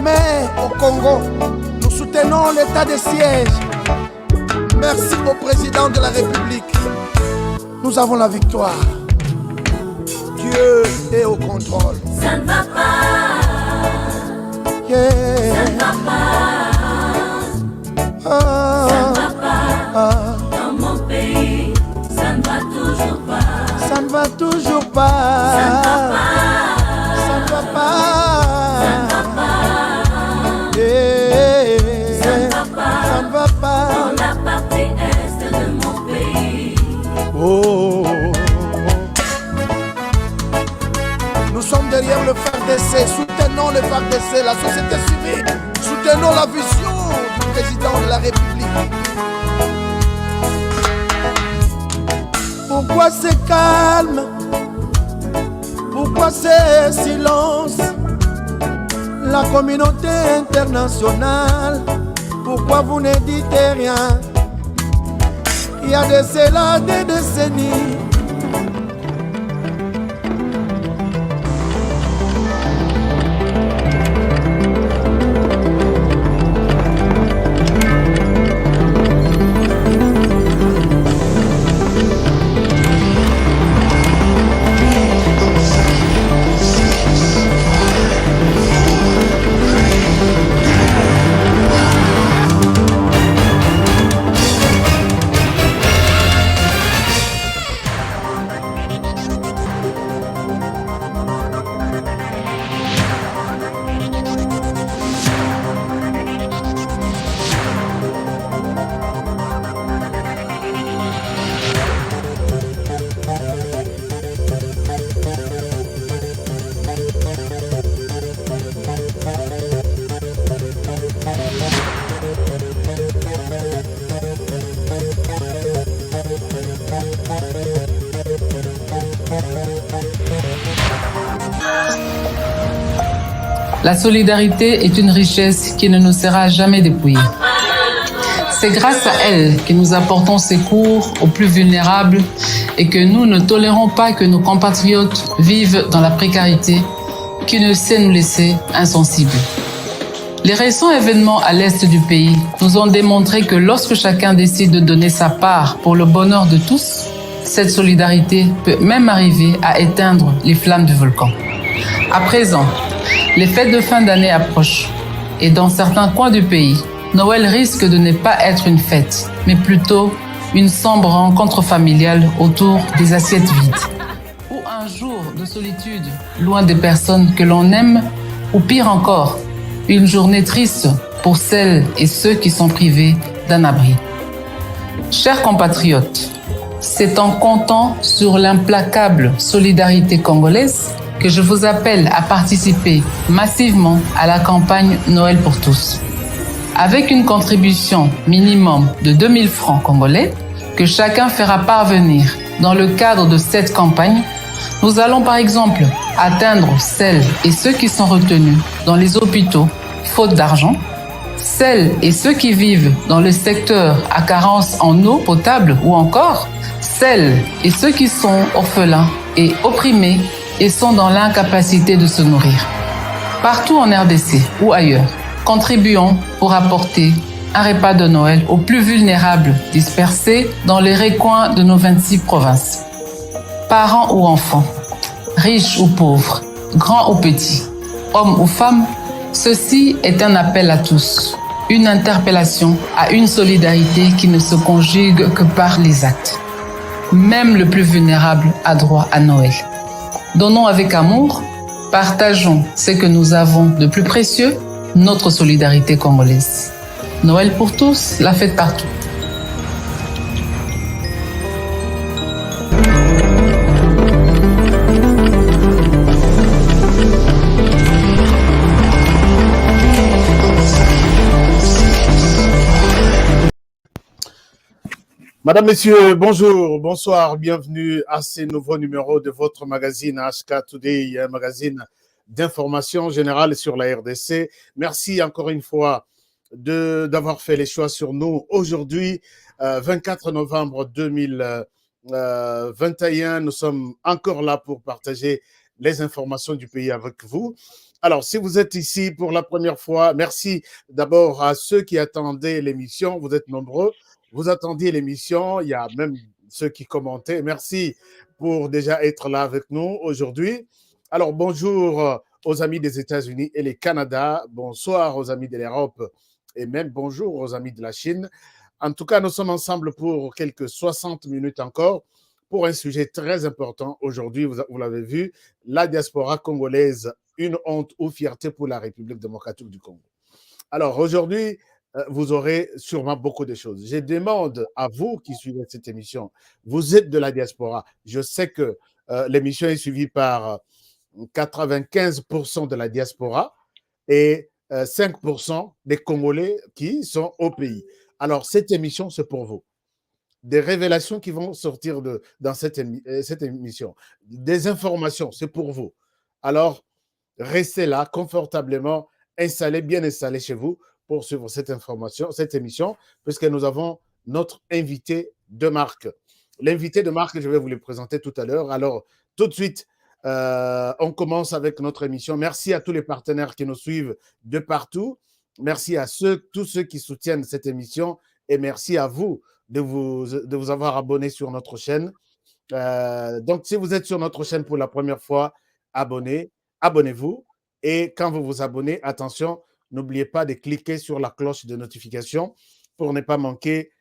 Mais au Congo, nous soutenons l'état de siège. Merci au président de la République. Nous avons la victoire. Dieu est au contrôle. Ça ne va pas. Yeah. Ça ne va pas. Ça ne va pas. Dans mon pays, ça ne va toujours pas. Ça ne va toujours pas. Ça ne va pas. Ça ne va pas. Ça ne va pas. Yeah. Ça ne va pas. Ça ne va pas. Dans la partie est de mon pays. Oh. Nous sommes derrière le FARDC, soutenons le FARDC, la société civile, soutenons la vision du président de la République. Pourquoi c'est calme? Pourquoi c'est silence? La communauté internationale, pourquoi vous ne dites rien? Il y a de cela des décennies. La solidarité est une richesse qui ne nous sera jamais dépouillée. C'est grâce à elle que nous apportons secours aux plus vulnérables et que nous ne tolérons pas que nos compatriotes vivent dans la précarité qui ne sait nous laisser insensibles. Les récents événements à l'est du pays nous ont démontré que lorsque chacun décide de donner sa part pour le bonheur de tous, cette solidarité peut même arriver à éteindre les flammes du volcan. À présent, les fêtes de fin d'année approchent et dans certains coins du pays, Noël risque de ne pas être une fête, mais plutôt une sombre rencontre familiale autour des assiettes vides. Ou un jour de solitude, loin des personnes que l'on aime, ou pire encore, une journée triste pour celles et ceux qui sont privés d'un abri. Chers compatriotes, c'est en comptant sur l'implacable solidarité congolaise que je vous appelle à participer massivement à la campagne Noël pour tous. Avec une contribution minimum de 2000 francs congolais que chacun fera parvenir dans le cadre de cette campagne, nous allons par exemple atteindre celles et ceux qui sont retenus dans les hôpitaux faute d'argent, celles et ceux qui vivent dans le secteur à carence en eau potable ou encore celles et ceux qui sont orphelins et opprimés et sont dans l'incapacité de se nourrir. Partout en RDC ou ailleurs, contribuons pour apporter un repas de Noël aux plus vulnérables dispersés dans les recoins de nos 26 provinces. Parents ou enfants, riches ou pauvres, grands ou petits, hommes ou femmes, ceci est un appel à tous, une interpellation à une solidarité qui ne se conjugue que par les actes. Même le plus vulnérable a droit à Noël. Donnons avec amour, partageons ce que nous avons de plus précieux, notre solidarité congolaise. Noël pour tous, la fête partout. Madame, Messieurs, bonjour, bonsoir, bienvenue à ce nouveau numéro de votre magazine HK Today, un magazine d'information générale sur la RDC. Merci encore une fois d'avoir fait les choix sur nous. Aujourd'hui, 24 novembre 2021, nous sommes encore là pour partager les informations du pays avec vous. Alors, si vous êtes ici pour la première fois, merci d'abord à ceux qui attendaient l'émission. Vous êtes nombreux. Vous attendiez l'émission. Il y a même ceux qui commentaient. Merci pour déjà être là avec nous aujourd'hui. Alors, bonjour aux amis des États-Unis et les Canada. Bonsoir aux amis de l'Europe et même bonjour aux amis de la Chine. En tout cas, nous sommes ensemble pour quelques 60 minutes encore pour un sujet très important aujourd'hui. Vous l'avez vu, la diaspora congolaise, une honte ou fierté pour la République démocratique du Congo. Alors aujourd'hui, vous aurez sûrement beaucoup de choses. Je demande à vous qui suivez cette émission, vous êtes de la diaspora. Je sais que l'émission est suivie par 95% de la diaspora et 5% des Congolais qui sont au pays. Alors, cette émission, c'est pour vous. Des révélations qui vont sortir dans cette émission. Des informations, c'est pour vous. Alors, restez là confortablement, bien installés chez vous pour suivre cette émission, puisque nous avons notre invité de marque. L'invité de marque, je vais vous le présenter tout à l'heure. Alors, tout de suite, on commence avec notre émission. Merci à tous les partenaires qui nous suivent de partout. Merci à tous ceux qui soutiennent cette émission et merci à vous de vous avoir abonné sur notre chaîne. Donc, si vous êtes sur notre chaîne pour la première fois, abonnez-vous. Et quand vous vous abonnez, attention, n'oubliez pas de cliquer sur la cloche de notification pour ne pas manquer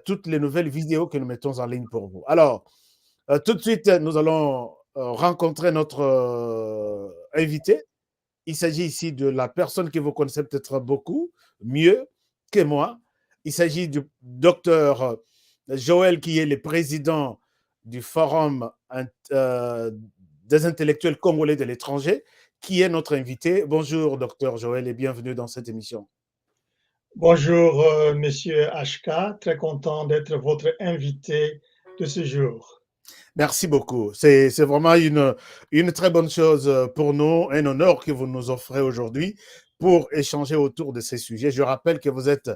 toutes les nouvelles vidéos que nous mettons en ligne pour vous. Alors, tout de suite, nous allons rencontrer notre invité. Il s'agit ici de la personne que vous connaissez peut-être beaucoup mieux que moi. Il s'agit du docteur Joël, qui est le président du Forum des intellectuels congolais de l'étranger, qui est notre invité. Bonjour, docteur Joël, et bienvenue dans cette émission. Bonjour, monsieur HK. Très content d'être votre invité de ce jour. Merci beaucoup. C'est vraiment une très bonne chose pour nous, un honneur que vous nous offrez aujourd'hui pour échanger autour de ces sujets. Je rappelle que vous êtes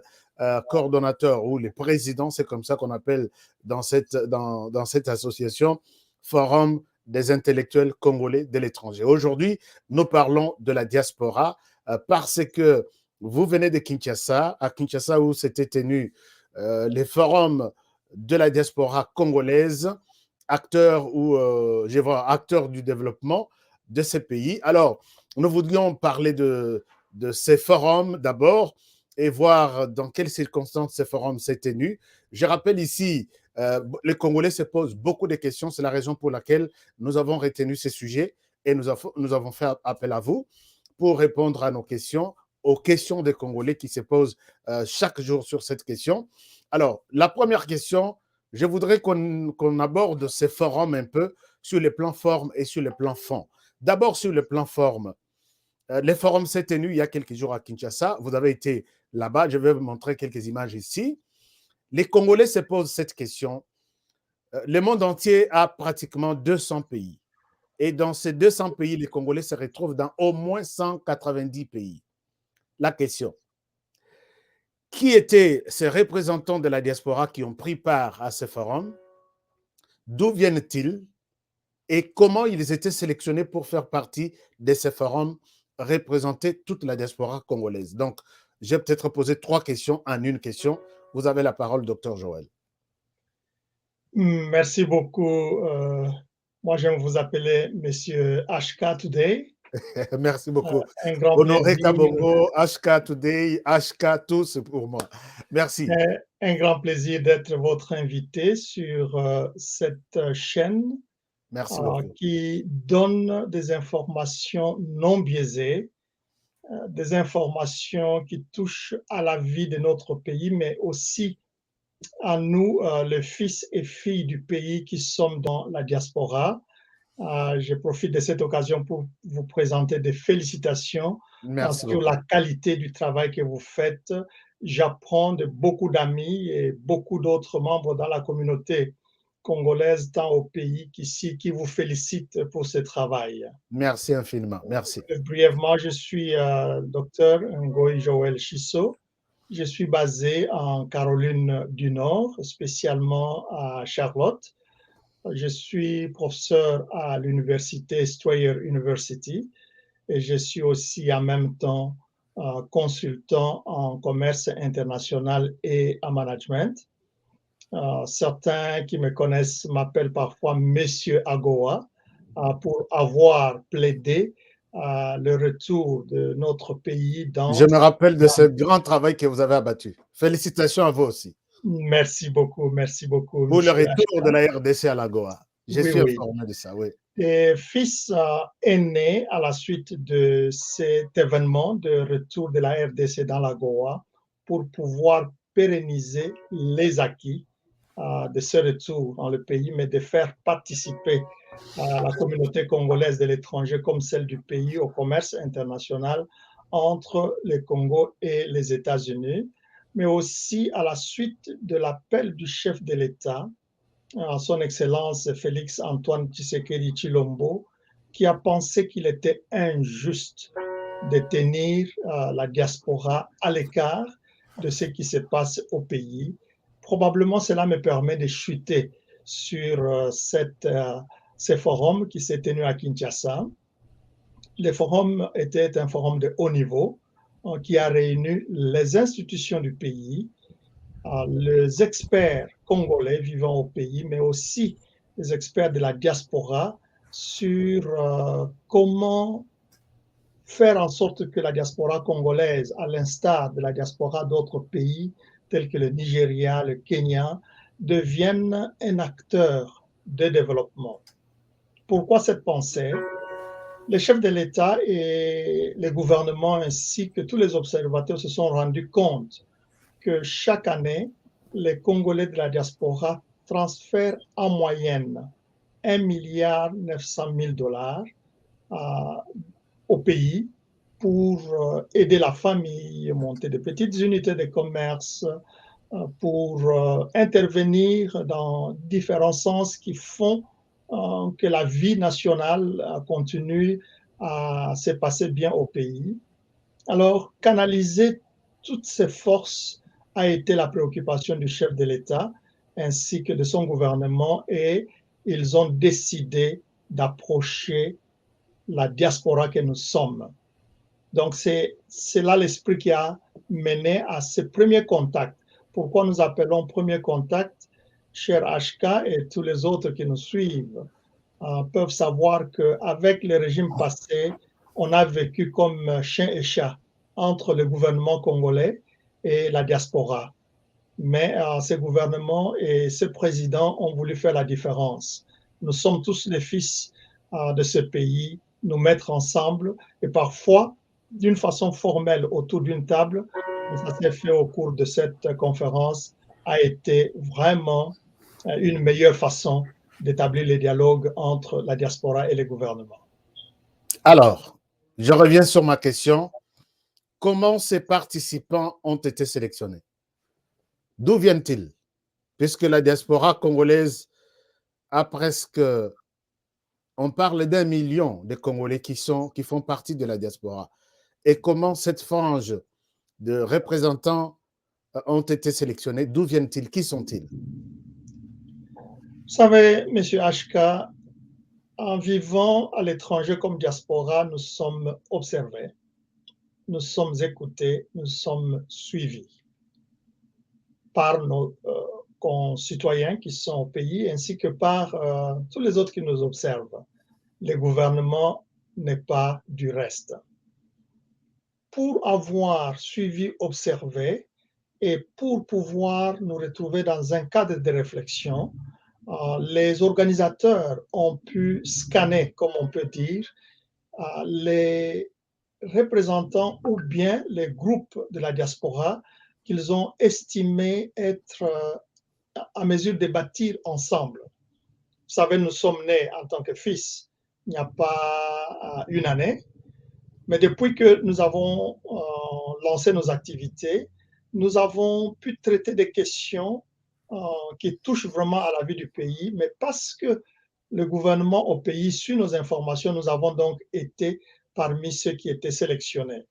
coordonnateur ou le président, c'est comme ça qu'on appelle dans cette association, Forum des intellectuels congolais de l'étranger. Aujourd'hui, nous parlons de la diaspora parce que vous venez de Kinshasa, à Kinshasa où s'était tenu les forums de la diaspora congolaise, acteurs du développement de ces pays. Alors, nous voudrions parler de ces forums d'abord et voir dans quelles circonstances ces forums s'est tenu. Je rappelle ici, les Congolais se posent beaucoup de questions. C'est la raison pour laquelle nous avons retenu ces sujets et nous avons fait appel à vous pour répondre à nos questions, aux questions des Congolais qui se posent chaque jour sur cette question. Alors, la première question, je voudrais qu'on aborde ces forums un peu sur les plans forme et sur les plans fond. D'abord, sur le plan forme. Les forums s'est tenu il y a quelques jours à Kinshasa. Vous avez été là-bas. Je vais vous montrer quelques images ici. Les Congolais se posent cette question. Le monde entier a pratiquement 200 pays. Et dans ces 200 pays, les Congolais se retrouvent dans au moins 190 pays. La question, qui étaient ces représentants de la diaspora qui ont pris part à ce forum? D'où viennent-ils? Et comment ils étaient sélectionnés pour faire partie de ces forums, représenter toute la diaspora congolaise? Donc, j'ai peut-être posé 3 questions en une question. Vous avez la parole, docteur Joël. Merci beaucoup. Moi, j'aime vous appeler Monsieur HK Today. Merci beaucoup. Un grand Honoré plaisir. Kabongo, HK Today, HK tout, c'est pour moi. Merci. Un grand plaisir d'être votre invité sur cette chaîne. Merci beaucoup. Qui donne des informations non biaisées, des informations qui touchent à la vie de notre pays, mais aussi à nous, les fils et filles du pays qui sommes dans la diaspora. Je profite de cette occasion pour vous présenter des félicitations sur la qualité du travail que vous faites. J'apprends de beaucoup d'amis et beaucoup d'autres membres dans la communauté congolaise, tant au pays qu'ici, qui vous félicitent pour ce travail. Merci infiniment. Merci. Brièvement, je suis docteur Ngoï Joël Chisso. Je suis basé en Caroline du Nord, spécialement à Charlotte. Je suis professeur à l'université Strayer University et je suis aussi en même temps consultant en commerce international et en management. Certains qui me connaissent m'appellent parfois Monsieur AGOA pour avoir plaidé le retour de notre pays dans... Je me rappelle de ce grand travail que vous avez abattu. Félicitations à vous aussi. Merci beaucoup, merci beaucoup. Pour le retour de la RDC à la Goa. Je suis Oui. informé de ça, oui. Et fils est né à la suite de cet événement de retour de la RDC dans la Goa pour pouvoir pérenniser les acquis de ce retour dans le pays, mais de faire participer la communauté congolaise de l'étranger comme celle du pays au commerce international entre le Congo et les États-Unis, mais aussi à la suite de l'appel du chef de l'État, son Excellence Félix Antoine Tshisekedi Tshilombo, qui a pensé qu'il était injuste de tenir la diaspora à l'écart de ce qui se passe au pays. Probablement, cela me permet de chuter sur ce forum qui s'est tenu à Kinshasa. Le forum était un forum de haut niveau qui a réuni les institutions du pays, les experts congolais vivant au pays, mais aussi les experts de la diaspora sur comment faire en sorte que la diaspora congolaise, à l'instar de la diaspora d'autres pays tels que le Nigeria, le Kenya, devienne un acteur de développement. Pourquoi cette pensée? Les chefs de l'État et les gouvernements ainsi que tous les observateurs se sont rendus compte que chaque année, les Congolais de la diaspora transfèrent en moyenne 1,9 milliard au pays pour aider la famille, monter de petites unités de commerce, pour intervenir dans différents sens qui font que la vie nationale continue à se passer bien au pays. Alors, canaliser toutes ces forces a été la préoccupation du chef de l'État ainsi que de son gouvernement et ils ont décidé d'approcher la diaspora que nous sommes. Donc, c'est là l'esprit qui a mené à ce premier contact. Pourquoi nous appelons premier contact? Cher HK et tous les autres qui nous suivent peuvent savoir qu'avec le régime passé, on a vécu comme chien et chat entre le gouvernement congolais et la diaspora. Mais ce gouvernement et ce président ont voulu faire la différence. Nous sommes tous les fils de ce pays, nous mettre ensemble et parfois d'une façon formelle autour d'une table. Ça s'est fait au cours de cette conférence, a été vraiment une meilleure façon d'établir les dialogues entre la diaspora et les gouvernements. Alors, je reviens sur ma question. Comment ces participants ont été sélectionnés? D'où viennent-ils? Puisque la diaspora congolaise a presque... On parle d'1 million de Congolais qui font partie de la diaspora. Et comment cette frange de représentants ont été sélectionnés? D'où viennent-ils? Qui sont-ils? Vous savez, M. HK, en vivant à l'étranger comme diaspora, nous sommes observés, nous sommes écoutés, nous sommes suivis par nos concitoyens qui sont au pays ainsi que par tous les autres qui nous observent. Le gouvernement n'est pas du reste. Pour avoir suivi, observé et pour pouvoir nous retrouver dans un cadre de réflexion, les organisateurs ont pu scanner, comme on peut dire, les représentants ou bien les groupes de la diaspora qu'ils ont estimé être à mesure de bâtir ensemble. Vous savez, nous sommes nés en tant que fils il n'y a pas une année, mais depuis que nous avons lancé nos activités, nous avons pu traiter des questions qui touchent vraiment à la vie du pays, mais parce que le gouvernement au pays suit nos informations, nous avons donc été parmi ceux qui étaient sélectionnés.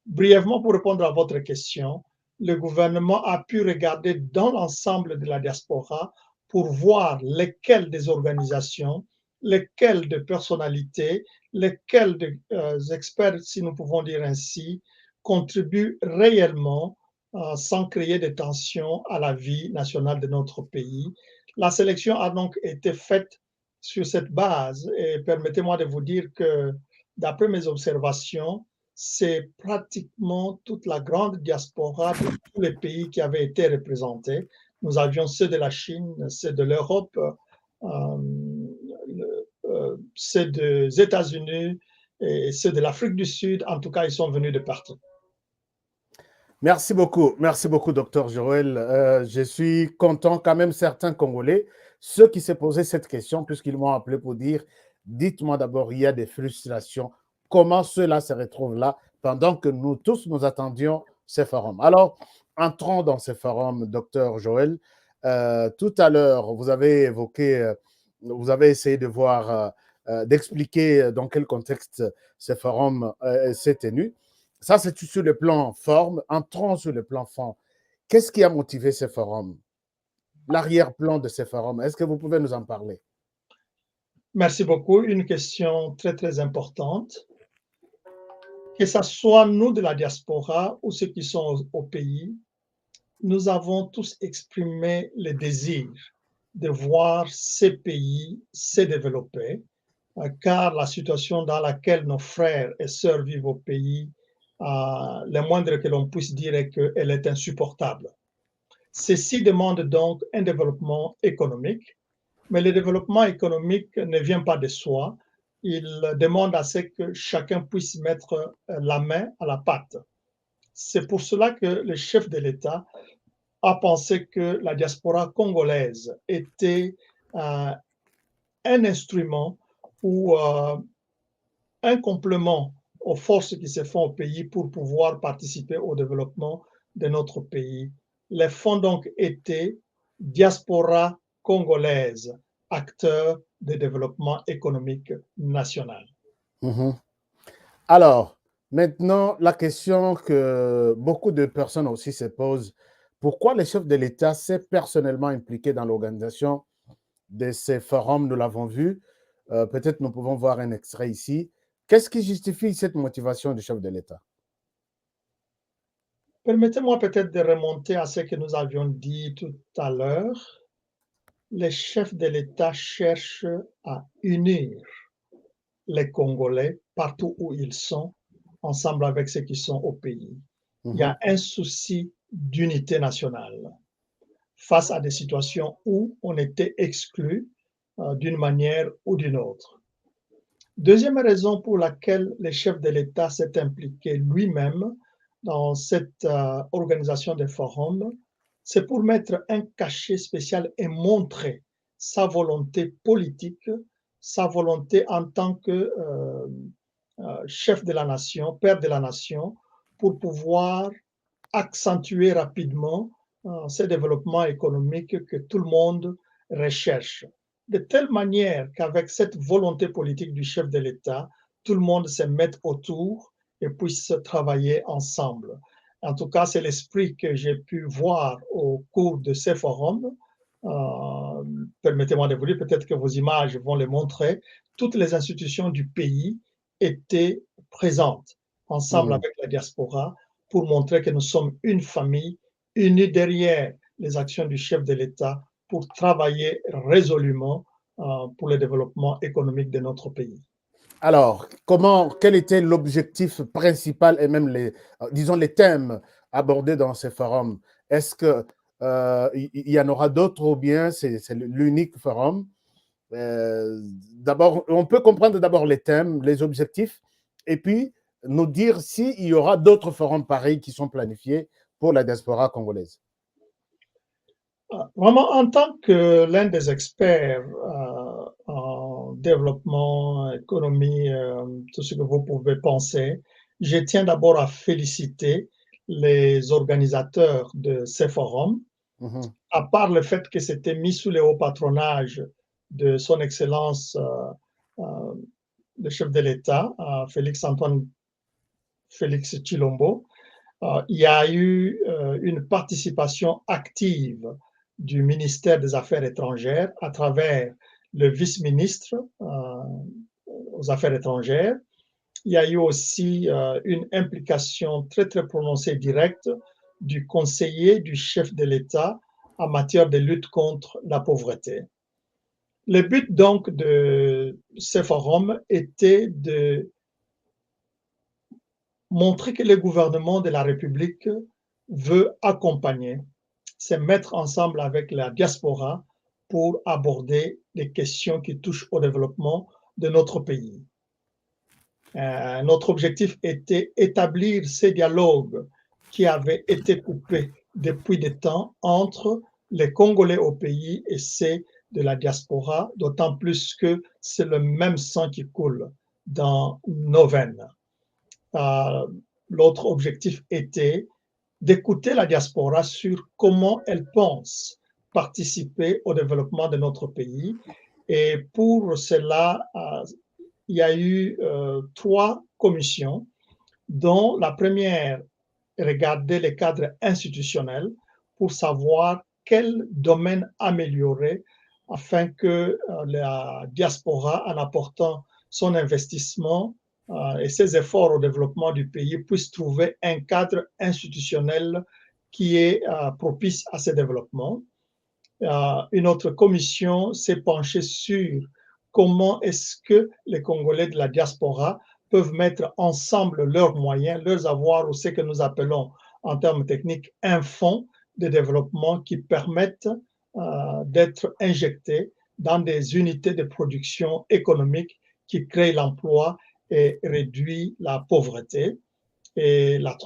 Brièvement, pour répondre à votre question, le gouvernement a pu regarder dans l'ensemble de la diaspora pour voir lesquelles des organisations, lesquelles de personnalités, lesquels experts, si nous pouvons dire ainsi, contribuent réellement sans créer de tensions à la vie nationale de notre pays. La sélection a donc été faite sur cette base et permettez-moi de vous dire que d'après mes observations, c'est pratiquement toute la grande diaspora de tous les pays qui avaient été représentés. Nous avions ceux de la Chine, ceux de l'Europe, ceux des États-Unis et ceux de l'Afrique du Sud. En tout cas, ils sont venus de partout. Merci beaucoup, docteur Joël. Je suis content quand même, certains Congolais, ceux qui se posaient cette question, puisqu'ils m'ont appelé pour dire, dites-moi d'abord, il y a des frustrations. Comment ceux-là se retrouvent là pendant que nous tous, nous attendions ces forums? Alors, entrons dans ces forums, docteur Joël. Tout à l'heure, vous avez évoqué, vous avez essayé de voir, d'expliquer dans quel contexte ces forums s'est tenu. Ça, c'est sur le plan forme. Entrons sur le plan fond. Qu'est-ce qui a motivé ces forums? L'arrière-plan de ces forums, est-ce que vous pouvez nous en parler? Merci beaucoup. Une question très, très importante. Que ce soit nous de la diaspora ou ceux qui sont au pays, nous avons tous exprimé le désir de voir ces pays se développer, car la situation dans laquelle nos frères et sœurs vivent au pays, le moindre que l'on puisse dire est qu'elle est insupportable. Ceci demande donc un développement économique, mais le développement économique ne vient pas de soi. Il demande à ce que chacun puisse mettre la main à la pâte. C'est pour cela que le chef de l'État a pensé que la diaspora congolaise était un instrument ou un complément aux forces qui se font au pays pour pouvoir participer au développement de notre pays. Les fonds donc étaient diaspora congolaise, acteur de développement économique national. Alors, maintenant, la question que beaucoup de personnes aussi se posent, pourquoi le chef de l'État s'est personnellement impliqué dans l'organisation de ces forums? Nous l'avons vu. Peut-être nous pouvons voir un extrait ici. Qu'est-ce qui justifie cette motivation du chef de l'État? Permettez-moi peut-être de remonter à ce que nous avions dit tout à l'heure. Les chefs de l'État cherchent à unir les Congolais partout où ils sont, ensemble avec ceux qui sont au pays. Il y a un souci d'unité nationale face à des situations où on était exclu d'une manière ou d'une autre. Deuxième raison pour laquelle le chef de l'État s'est impliqué lui-même dans cette organisation des forums, c'est pour mettre un cachet spécial et montrer sa volonté politique, sa volonté en tant que chef de la nation, père de la nation, pour pouvoir accentuer rapidement ce développement économique que tout le monde recherche. De telle manière qu'avec cette volonté politique du chef de l'État, tout le monde se mette autour et puisse travailler ensemble. En tout cas, c'est l'esprit que j'ai pu voir au cours de ces forums. Permettez-moi de vous dire, peut-être que vos images vont le montrer. Toutes les institutions du pays étaient présentes ensemble avec la diaspora pour montrer que nous sommes une famille unie derrière les actions du chef de l'État pour travailler résolument pour le développement économique de notre pays. Alors, quel était l'objectif principal et même disons les thèmes abordés dans ces forums? Est-ce qu'il y en aura d'autres ou bien c'est l'unique forum? D'abord, on peut comprendre d'abord les thèmes, les objectifs, et puis nous dire s'il y aura d'autres forums pareils qui sont planifiés pour la diaspora congolaise. Vraiment, en tant que l'un des experts en développement, économie, tout ce que vous pouvez penser, je tiens d'abord à féliciter les organisateurs de ces forums, à part le fait que c'était mis sous le haut patronage de son Excellence le chef de l'État, Félix-Antoine Félix Tshilombo. Il y a eu une participation active du ministère des Affaires étrangères à travers le vice-ministre aux Affaires étrangères. Il y a eu aussi une implication très, très prononcée directe du conseiller du chef de l'État en matière de lutte contre la pauvreté. Le but donc de ce forum était de montrer que le gouvernement de la République veut accompagner, se mettre ensemble avec la diaspora pour aborder les questions qui touchent au développement de notre pays. Notre objectif était d'établir ces dialogues qui avaient été coupés depuis des temps entre les Congolais au pays et ceux de la diaspora, d'autant plus que c'est le même sang qui coule dans nos veines. L'autre objectif était d'écouter la diaspora sur comment elle pense participer au développement de notre pays. Et pour cela, il y a eu 3 commissions, dont la première regardait les cadres institutionnels pour savoir quel domaine améliorer afin que la diaspora, en apportant son investissement et ses efforts au développement du pays, puisse trouver un cadre institutionnel qui est propice à ce développement. Une autre commission s'est penchée sur comment est-ce que les Congolais de la diaspora peuvent mettre ensemble leurs moyens, leurs avoirs, ou ce que nous appelons en termes techniques un fonds de développement qui permettent d'être injectés dans des unités de production économique qui créent l'emploi et réduit la pauvreté. Et le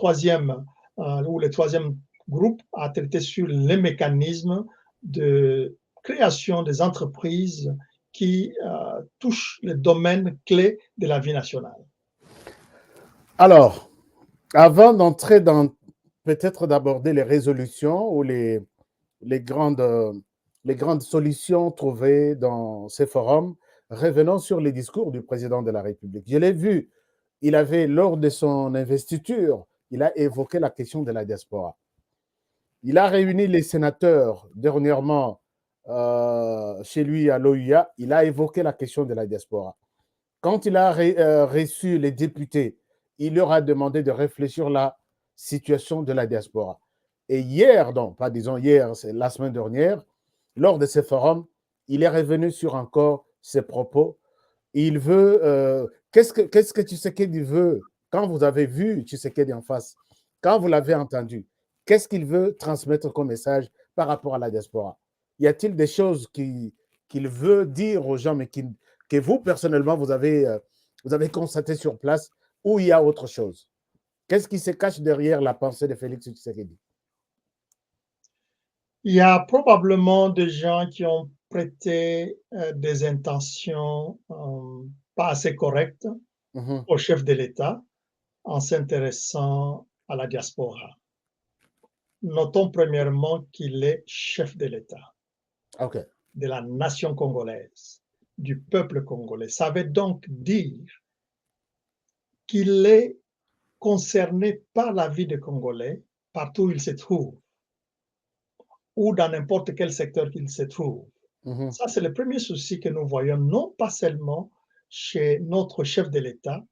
troisième groupe a traité sur les mécanismes de création des entreprises qui touchent les domaines clés de la vie nationale. Alors, avant d'entrer dans, peut-être d'aborder les résolutions ou les grandes solutions trouvées dans ces forums, revenons sur les discours du président de la République. Je l'ai vu, il avait, lors de son investiture, il a évoqué la question de la diaspora. Il a réuni les sénateurs dernièrement chez lui à l'OUA, il a évoqué la question de la diaspora. Quand il a reçu les députés, il leur a demandé de réfléchir la situation de la diaspora. Et hier, donc, pas disons hier, c'est la semaine dernière, lors de ce forum, il est revenu sur encore ses propos. Il veut, qu'est-ce que Tshisekedi veut quand vous avez vu Tshisekedi en face, quand vous l'avez entendu, qu'est-ce qu'il veut transmettre comme message par rapport à la diaspora? Y a-t-il des choses qu'il veut dire aux gens, mais que vous, personnellement, vous avez constaté sur place, ou il y a autre chose? Qu'est-ce qui se cache derrière la pensée de Félix Tshisekedi? Il y a probablement des gens qui ont prêté des intentions pas assez correctes au chef de l'État en s'intéressant à la diaspora. Notons premièrement qu'il est chef de l'État, de la nation congolaise, du peuple congolais. Ça veut donc dire qu'il est concerné par la vie des Congolais partout où il se trouve, ou dans n'importe quel secteur qu'il se trouve. Ça, c'est le premier souci que nous voyons, non pas seulement chez notre chef de l'État,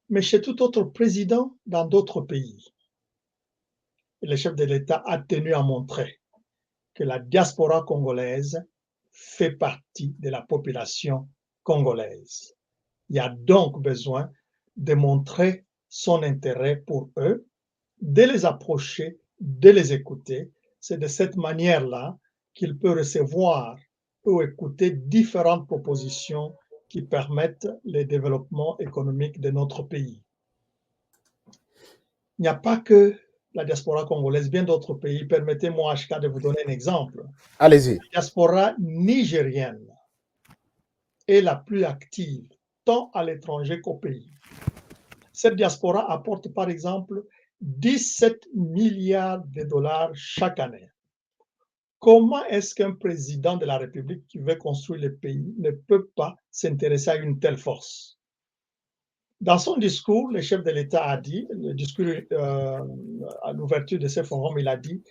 mais chez tout autre président dans d'autres pays. Et le chef de l'État a tenu à montrer que la diaspora congolaise fait partie de la population congolaise. Il y a donc besoin de montrer son intérêt pour eux, de les approcher, de les écouter. C'est de cette manière-là qu'il peut recevoir ou écouter différentes propositions qui permettent le développement économique de notre pays. Il n'y a pas que la diaspora congolaise, bien d'autres pays. Permettez-moi, HK, de vous donner un exemple. Allez-y. La diaspora nigérienne est la plus active, tant à l'étranger qu'au pays. Cette diaspora apporte, par exemple, 17 milliards de dollars chaque année. Comment est-ce qu'un président de la République qui veut construire le pays ne peut pas s'intéresser à une telle force? Dans son discours, le chef de l'État a dit, le discours à l'ouverture de ce forum, il a dit,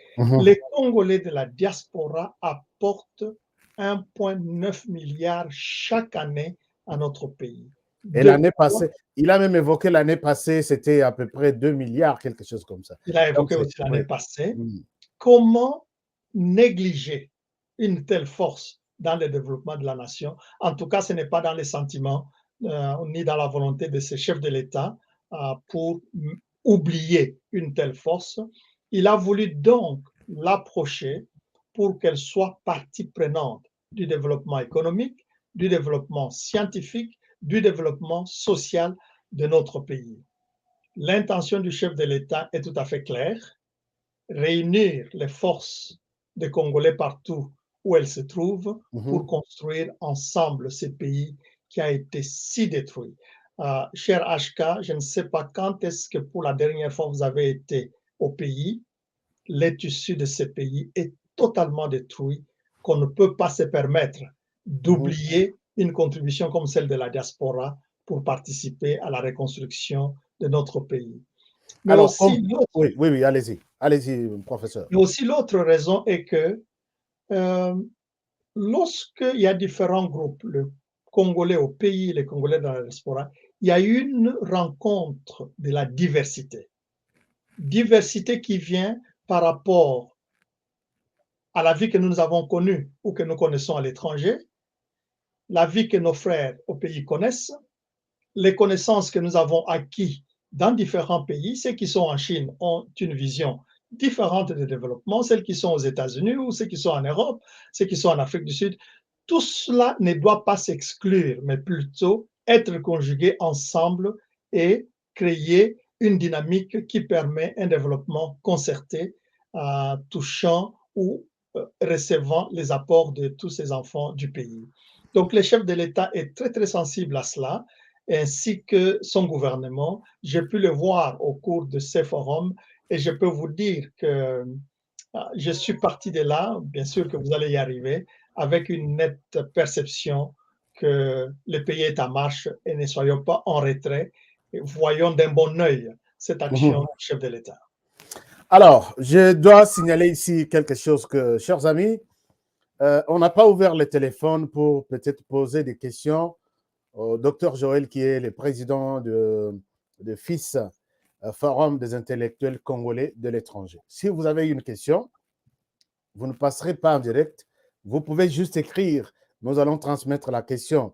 les Congolais de la diaspora apportent 1,9 milliard chaque année à notre pays. Et l'année passée, il a même évoqué l'année passée, c'était à peu près 2 milliards, quelque chose comme ça. Il a Donc, évoqué aussi l'année oui. passée. Mm. Comment négliger une telle force dans le développement de la nation? En tout cas, ce n'est pas dans les sentiments ni dans la volonté de ce chef de l'État pour oublier une telle force. Il a voulu donc l'approcher pour qu'elle soit partie prenante du développement économique, du développement scientifique, du développement social de notre pays. L'intention du chef de l'État est tout à fait claire: réunir les forces des Congolais partout où elles se trouvent pour construire ensemble ce pays qui a été si détruit. Cher HK, je ne sais pas quand est-ce que pour la dernière fois vous avez été au pays. Le tissu de ce pays est totalement détruit, qu'on ne peut pas se permettre d'oublier une contribution comme celle de la diaspora pour participer à la reconstruction de notre pays. Mais Alors, aussi, oui, allez-y, professeur. mais aussi l'autre raison est que lorsqu'il y a différents groupes, les Congolais au pays, les Congolais dans la diaspora, il y a une rencontre de la diversité. Diversité qui vient par rapport à la vie que nous avons connue ou que nous connaissons à l'étranger, la vie que nos frères au pays connaissent, les connaissances que nous avons acquises dans différents pays. Ceux qui sont en Chine ont une vision différente de développement, celles qui sont aux États-Unis ou ceux qui sont en Europe, ceux qui sont en Afrique du Sud. Tout cela ne doit pas s'exclure, mais plutôt être conjugué ensemble et créer une dynamique qui permet un développement concerté, touchant ou recevant les apports de tous ces enfants du pays. Donc, le chef de l'État est très, très sensible à cela, ainsi que son gouvernement. J'ai pu le voir au cours de ces forums et je peux vous dire que je suis parti de là, bien sûr que vous allez y arriver, avec une nette perception que le pays est en marche et ne soyons pas en retrait. Et voyons d'un bon œil cette action du chef de l'État. Alors, je dois signaler ici quelque chose que, chers amis, on n'a pas ouvert le téléphone pour peut-être poser des questions au docteur Joël, qui est le président de FIS, Forum des intellectuels congolais de l'étranger. Si vous avez une question, vous ne passerez pas en direct. Vous pouvez juste écrire. Nous allons transmettre la question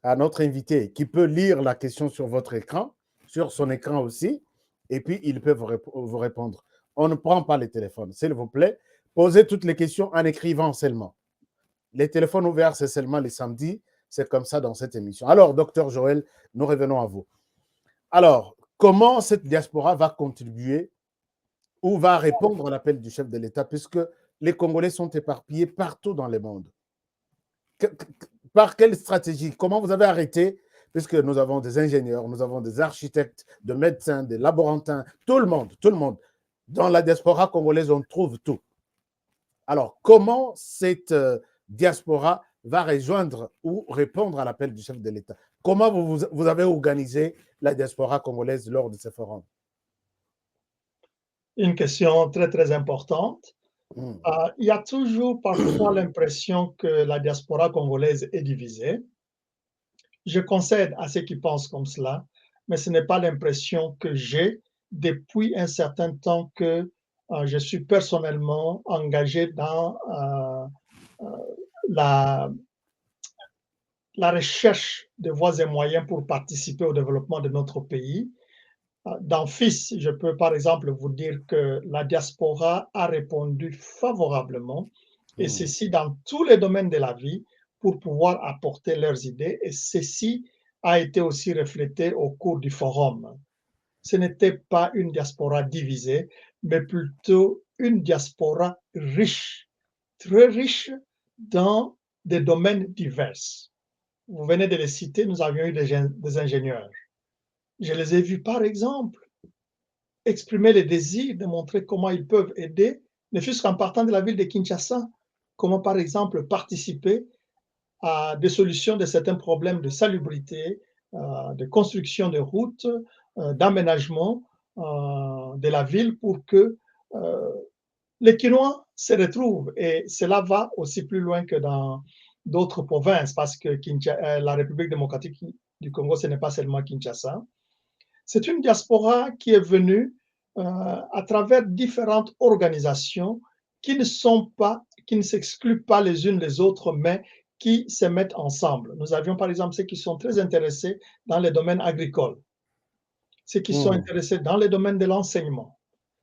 à notre invité qui peut lire la question sur votre écran, sur son écran aussi, et puis il peut vous répondre. On ne prend pas les téléphones, s'il vous plaît. Posez toutes les questions en écrivant seulement. Les téléphones ouverts, c'est seulement les samedis. C'est comme ça dans cette émission. Alors, docteur Joël, nous revenons à vous. Alors, comment cette diaspora va contribuer ou va répondre à l'appel du chef de l'État, puisque les Congolais sont éparpillés partout dans le monde? Par quelle stratégie? Comment vous avez arrêté? Puisque nous avons des ingénieurs, nous avons des architectes, des médecins, des laborantins, tout le monde. Dans la diaspora congolaise, on trouve tout. Alors, comment cette diaspora va rejoindre ou répondre à l'appel du chef de l'État? Comment vous avez organisé la diaspora congolaise lors de ce forum? Une question très, très importante. Il y a toujours parfois l'impression que la diaspora congolaise est divisée. Je concède à ceux qui pensent comme cela, mais ce n'est pas l'impression que j'ai depuis un certain temps que je suis personnellement engagé dans la recherche de voies et moyens pour participer au développement de notre pays. Dans FIS, je peux par exemple vous dire que la diaspora a répondu favorablement, et ceci dans tous les domaines de la vie, pour pouvoir apporter leurs idées, et ceci a été aussi reflété au cours du forum. Ce n'était pas une diaspora divisée, mais plutôt une diaspora riche, très riche dans des domaines divers. Vous venez de les citer, nous avions eu des ingénieurs. Je les ai vus, par exemple, exprimer le désir de montrer comment ils peuvent aider, ne fût-ce qu'en partant de la ville de Kinshasa, comment, par exemple, participer à des solutions de certains problèmes de salubrité de construction de routes, d'aménagement de la ville pour que les Quinois se retrouvent. Et cela va aussi plus loin que dans d'autres provinces, parce que la République démocratique du Congo, ce n'est pas seulement Kinshasa. C'est une diaspora qui est venue à travers différentes organisations qui ne s'excluent pas les unes les autres, mais qui se mettent ensemble. Nous avions par exemple ceux qui sont très intéressés dans les domaines agricoles, ceux qui sont intéressés dans les domaines de l'enseignement,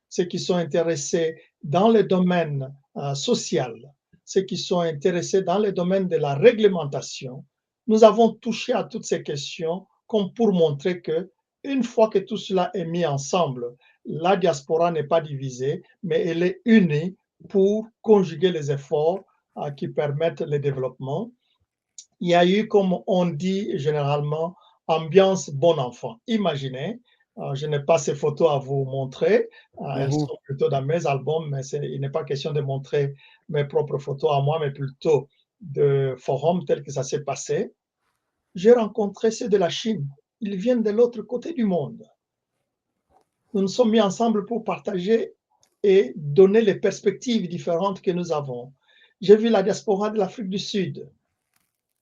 ceux qui sont intéressés dans les domaines social, ceux qui sont intéressés dans les domaines de la réglementation. Nous avons touché à toutes ces questions comme pour montrer que une fois que tout cela est mis ensemble, la diaspora n'est pas divisée, mais elle est unie pour conjuguer les efforts qui permettent le développement. Il y a eu, comme on dit généralement, ambiance bon enfant. Imaginez, je n'ai pas ces photos à vous montrer, elles sont plutôt dans mes albums, mais il n'est pas question de montrer mes propres photos à moi, mais plutôt de forums tels que ça s'est passé. J'ai rencontré ceux de la Chine. Ils viennent de l'autre côté du monde. Nous nous sommes mis ensemble pour partager et donner les perspectives différentes que nous avons. J'ai vu la diaspora de l'Afrique du Sud,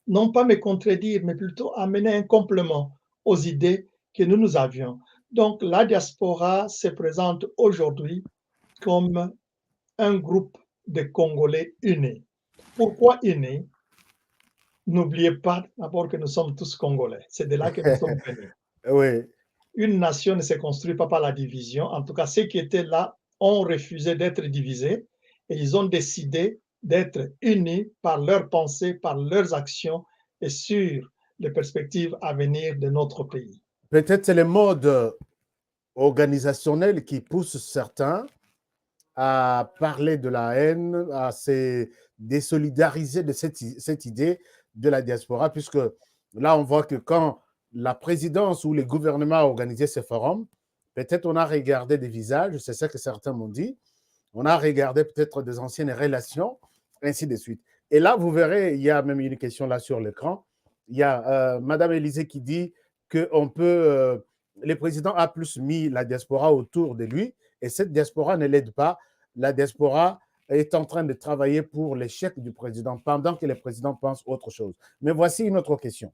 non pas me contredire, mais plutôt amener un complément aux idées que nous avions. Donc, la diaspora se présente aujourd'hui comme un groupe de Congolais unis. Pourquoi unis? N'oubliez pas d'abord que nous sommes tous Congolais. C'est de là que nous sommes venus. Oui. Une nation ne se construit pas par la division. En tout cas, ceux qui étaient là ont refusé d'être divisés et ils ont décidé d'être unis par leurs pensées, par leurs actions et sur les perspectives à venir de notre pays. Peut-être c'est le mode organisationnel qui pousse certains à parler de la haine, à se désolidariser de cette idée de la diaspora, puisque là, on voit que quand la présidence ou le gouvernement a organisé ces forums, peut-être on a regardé des visages, c'est ça que certains m'ont dit, on a regardé peut-être des anciennes relations, ainsi de suite. Et là, vous verrez, il y a même une question là sur l'écran, il y a Madame Élysée qui dit qu'on peut, le président a plus mis la diaspora autour de lui, et cette diaspora ne l'aide pas. La diaspora est en train de travailler pour l'échec du président pendant que le président pense autre chose. Mais voici une autre question.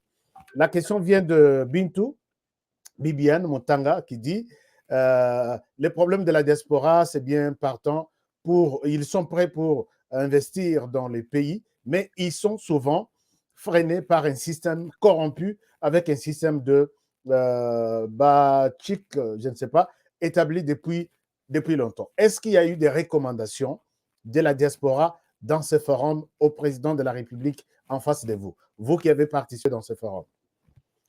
La question vient de Bintou, Bibiane Montanga, qui dit le problème de la diaspora, c'est bien partant ils sont prêts pour investir dans les pays, mais ils sont souvent freinés par un système corrompu avec un système de bachik, je ne sais pas, établi depuis longtemps. Est-ce qu'il y a eu des recommandations de la diaspora dans ce forum au président de la République en face de vous, vous qui avez participé dans ce forum?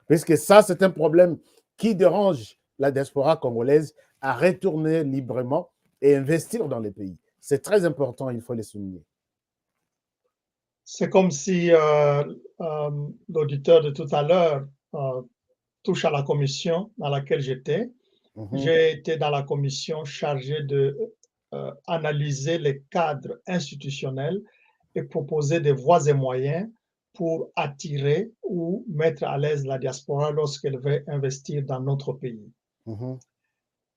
Puisque ça, c'est un problème qui dérange la diaspora congolaise à retourner librement et investir dans les pays. C'est très important, il faut le souligner. C'est comme si l'auditeur de tout à l'heure touche à la commission dans laquelle j'étais. J'ai été dans la commission chargée d'analyser les cadres institutionnels et proposer des voies et moyens pour attirer ou mettre à l'aise la diaspora lorsqu'elle veut investir dans notre pays.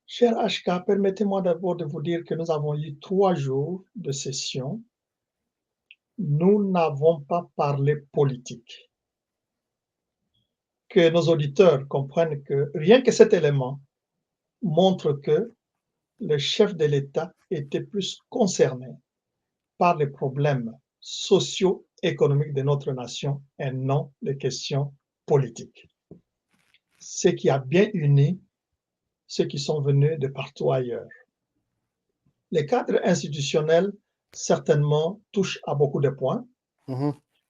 Cher HK, permettez-moi d'abord de vous dire que nous avons eu 3 jours de session. Nous n'avons pas parlé politique. Que nos auditeurs comprennent que rien que cet élément montre que le chef de l'État était plus concerné par les problèmes socio-économiques de notre nation et non les questions politiques. Ce qui a bien uni ceux qui sont venus de partout ailleurs. Les cadres institutionnels, certainement, touchent à beaucoup de points.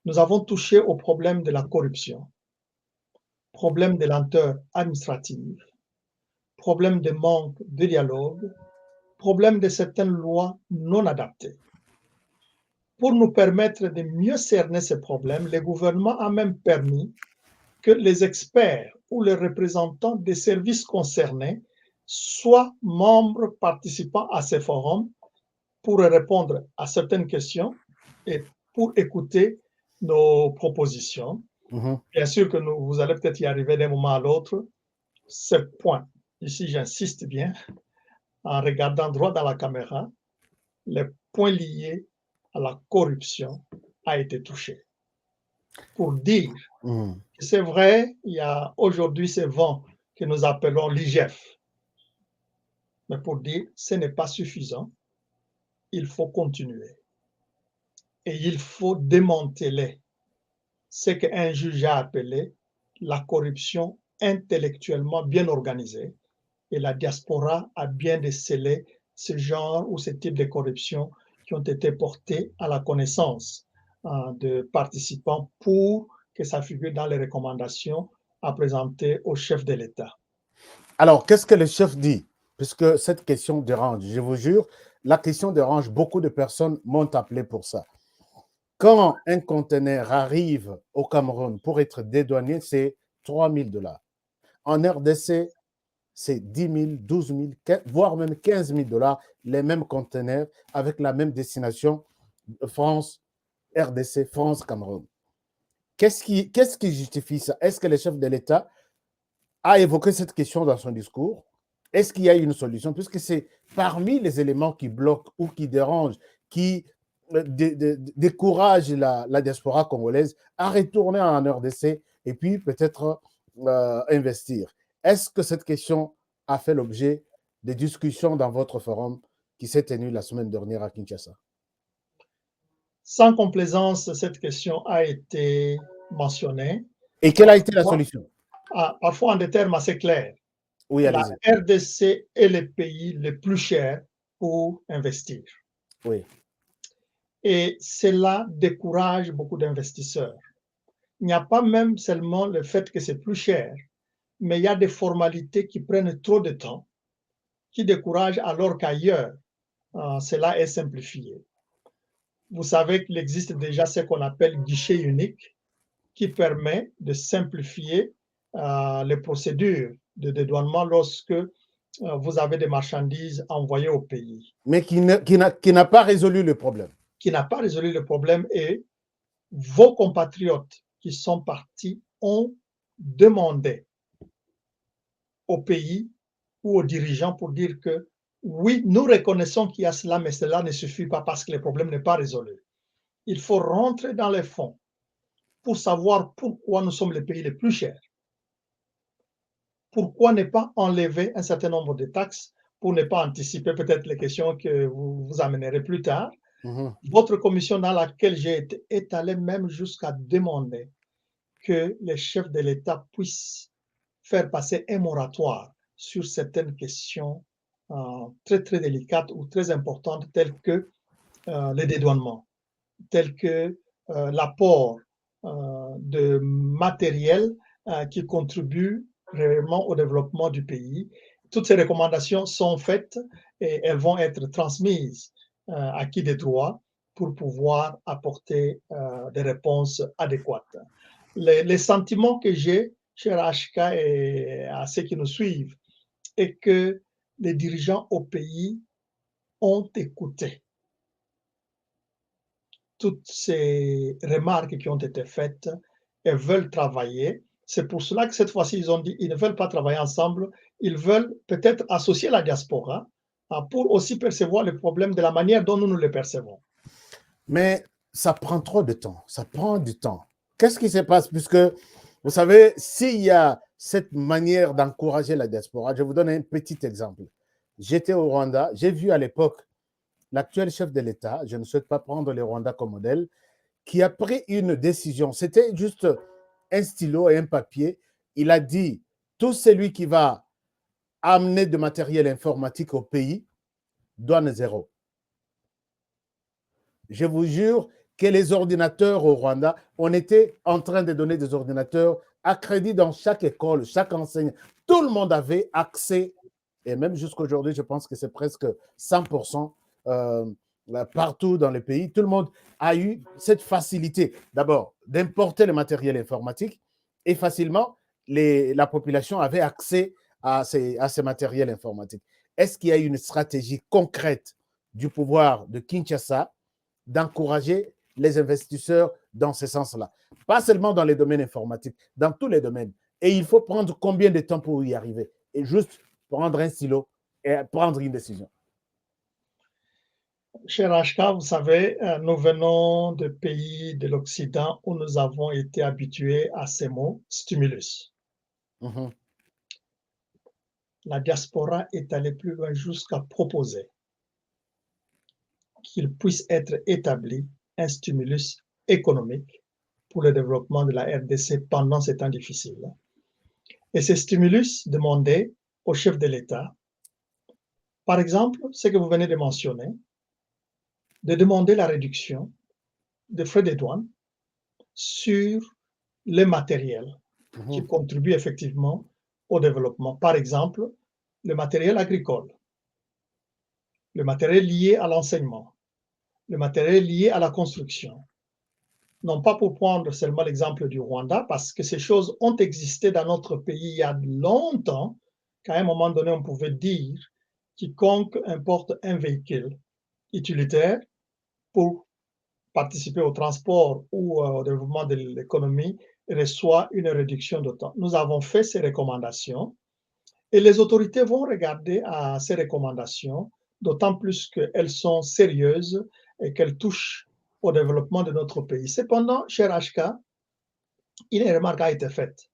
Nous avons touché au problème de la corruption, problème de lenteur administrative, problème de manque de dialogue, problème de certaines lois non adaptées. Pour nous permettre de mieux cerner ces problèmes, le gouvernement a même permis que les experts ou les représentants des services concernés soient membres participants à ces forums pour répondre à certaines questions et pour écouter nos propositions. Bien sûr que vous allez peut-être y arriver d'un moment à l'autre. Ce point, ici j'insiste bien, en regardant droit dans la caméra, les points liés à la corruption a été touché. Pour dire que c'est vrai, il y a aujourd'hui ce vent que nous appelons l'IGF. Mais pour dire ce n'est pas suffisant, il faut continuer. Et il faut démanteler ce qu'un juge a appelé la corruption intellectuellement bien organisée. Et la diaspora a bien décelé ce genre ou ce type de corruption qui ont été portés à la connaissance de participants pour que ça figure dans les recommandations à présenter au chef de l'État. Alors, qu'est-ce que le chef dit? Puisque cette question dérange, je vous jure, la question dérange, beaucoup de personnes m'ont appelé pour ça. Quand un conteneur arrive au Cameroun pour être dédouané, c'est 3 000 $. En RDC, c'est 10 000, 12 000, voire même 15 000 $, les mêmes conteneurs avec la même destination, France, RDC, France, Cameroun. Qu'est-ce qui justifie ça? Est-ce que le chef de l'État a évoqué cette question dans son discours? Est-ce qu'il y a une solution? Puisque c'est parmi les éléments qui bloquent ou qui dérangent, qui découragent la diaspora congolaise à retourner en RDC et puis peut-être investir. Est-ce que cette question a fait l'objet de discussions dans votre forum qui s'est tenu la semaine dernière à Kinshasa? Sans complaisance, cette question a été mentionnée. Et quelle a été la solution? Parfois en des termes assez clairs. Oui, la allez-y. RDC est le pays le plus cher pour investir. Oui. Et cela décourage beaucoup d'investisseurs. Il n'y a pas même seulement le fait que c'est plus cher, mais il y a des formalités qui prennent trop de temps, qui découragent alors qu'ailleurs, cela est simplifié. Vous savez qu'il existe déjà ce qu'on appelle guichet unique, qui permet de simplifier les procédures de dédouanement lorsque vous avez des marchandises envoyées au pays. Mais qui n'a pas résolu le problème. Qui n'a pas résolu le problème, et vos compatriotes qui sont partis ont demandé au pays ou aux dirigeants pour dire que oui, nous reconnaissons qu'il y a cela, mais cela ne suffit pas parce que le problème n'est pas résolu. Il faut rentrer dans les fonds pour savoir pourquoi nous sommes les pays les plus chers. Pourquoi ne pas enlever un certain nombre de taxes pour ne pas anticiper peut-être les questions que vous amènerez plus tard. Votre commission dans laquelle j'ai été est allée même jusqu'à demander que les chefs de l'État puissent faire passer un moratoire sur certaines questions très très délicates ou très importantes telles que les dédouanements, telles que l'apport de matériel qui contribue réellement au développement du pays. Toutes ces recommandations sont faites et elles vont être transmises à qui de droit pour pouvoir apporter des réponses adéquates. Les sentiments que j'ai, cher HK, et à ceux qui nous suivent, est que les dirigeants au pays ont écouté toutes ces remarques qui ont été faites et veulent travailler. C'est pour cela que cette fois-ci, ils ont dit qu'ils ne veulent pas travailler ensemble, ils veulent peut-être associer la diaspora pour aussi percevoir les problèmes de la manière dont nous les percevons. Mais ça prend trop de temps, ça prend du temps. Qu'est-ce qui se passe? Puisque, vous savez, s'il y a cette manière d'encourager la diaspora, je vous donne un petit exemple. J'étais au Rwanda, j'ai vu à l'époque l'actuel chef de l'État, je ne souhaite pas prendre le Rwanda comme modèle, qui a pris une décision. C'était juste un stylo et un papier. Il a dit, tout celui qui va amener de matériel informatique au pays, douane zéro. Je vous jure que les ordinateurs au Rwanda, on était en train de donner des ordinateurs à crédit dans chaque école, chaque enseignant. Tout le monde avait accès, et même jusqu'aujourd'hui, je pense que c'est presque 100% partout dans le pays. Tout le monde a eu cette facilité, d'abord, d'importer le matériel informatique, et facilement, la population avait accès à ces matériels informatiques. Est-ce qu'il y a une stratégie concrète du pouvoir de Kinshasa d'encourager les investisseurs dans ce sens-là. Pas seulement dans les domaines informatiques, dans tous les domaines. Et il faut prendre combien de temps pour y arriver? Et juste prendre un stylo et prendre une décision. Cher HK, vous savez, nous venons de pays de l'Occident où nous avons été habitués à ces mots, stimulus. La diaspora est allée plus loin jusqu'à proposer qu'il puisse être établi un stimulus économique pour le développement de la RDC pendant ces temps difficiles. Et ces stimulus demandaient au chef de l'État, par exemple, ce que vous venez de mentionner, de demander la réduction des frais de douane sur les matériels qui contribuent effectivement au développement. Par exemple, le matériel agricole, le matériel lié à l'enseignement, le matériel lié à la construction. Non pas pour prendre seulement l'exemple du Rwanda, parce que ces choses ont existé dans notre pays il y a longtemps, qu'à un moment donné, on pouvait dire quiconque importe un véhicule utilitaire pour participer au transport ou au développement de l'économie reçoit une réduction de temps. Nous avons fait ces recommandations et les autorités vont regarder à ces recommandations, d'autant plus qu'elles sont sérieuses et qu'elles touchent au développement de notre pays. Cependant, cher HK, une remarque a été faite.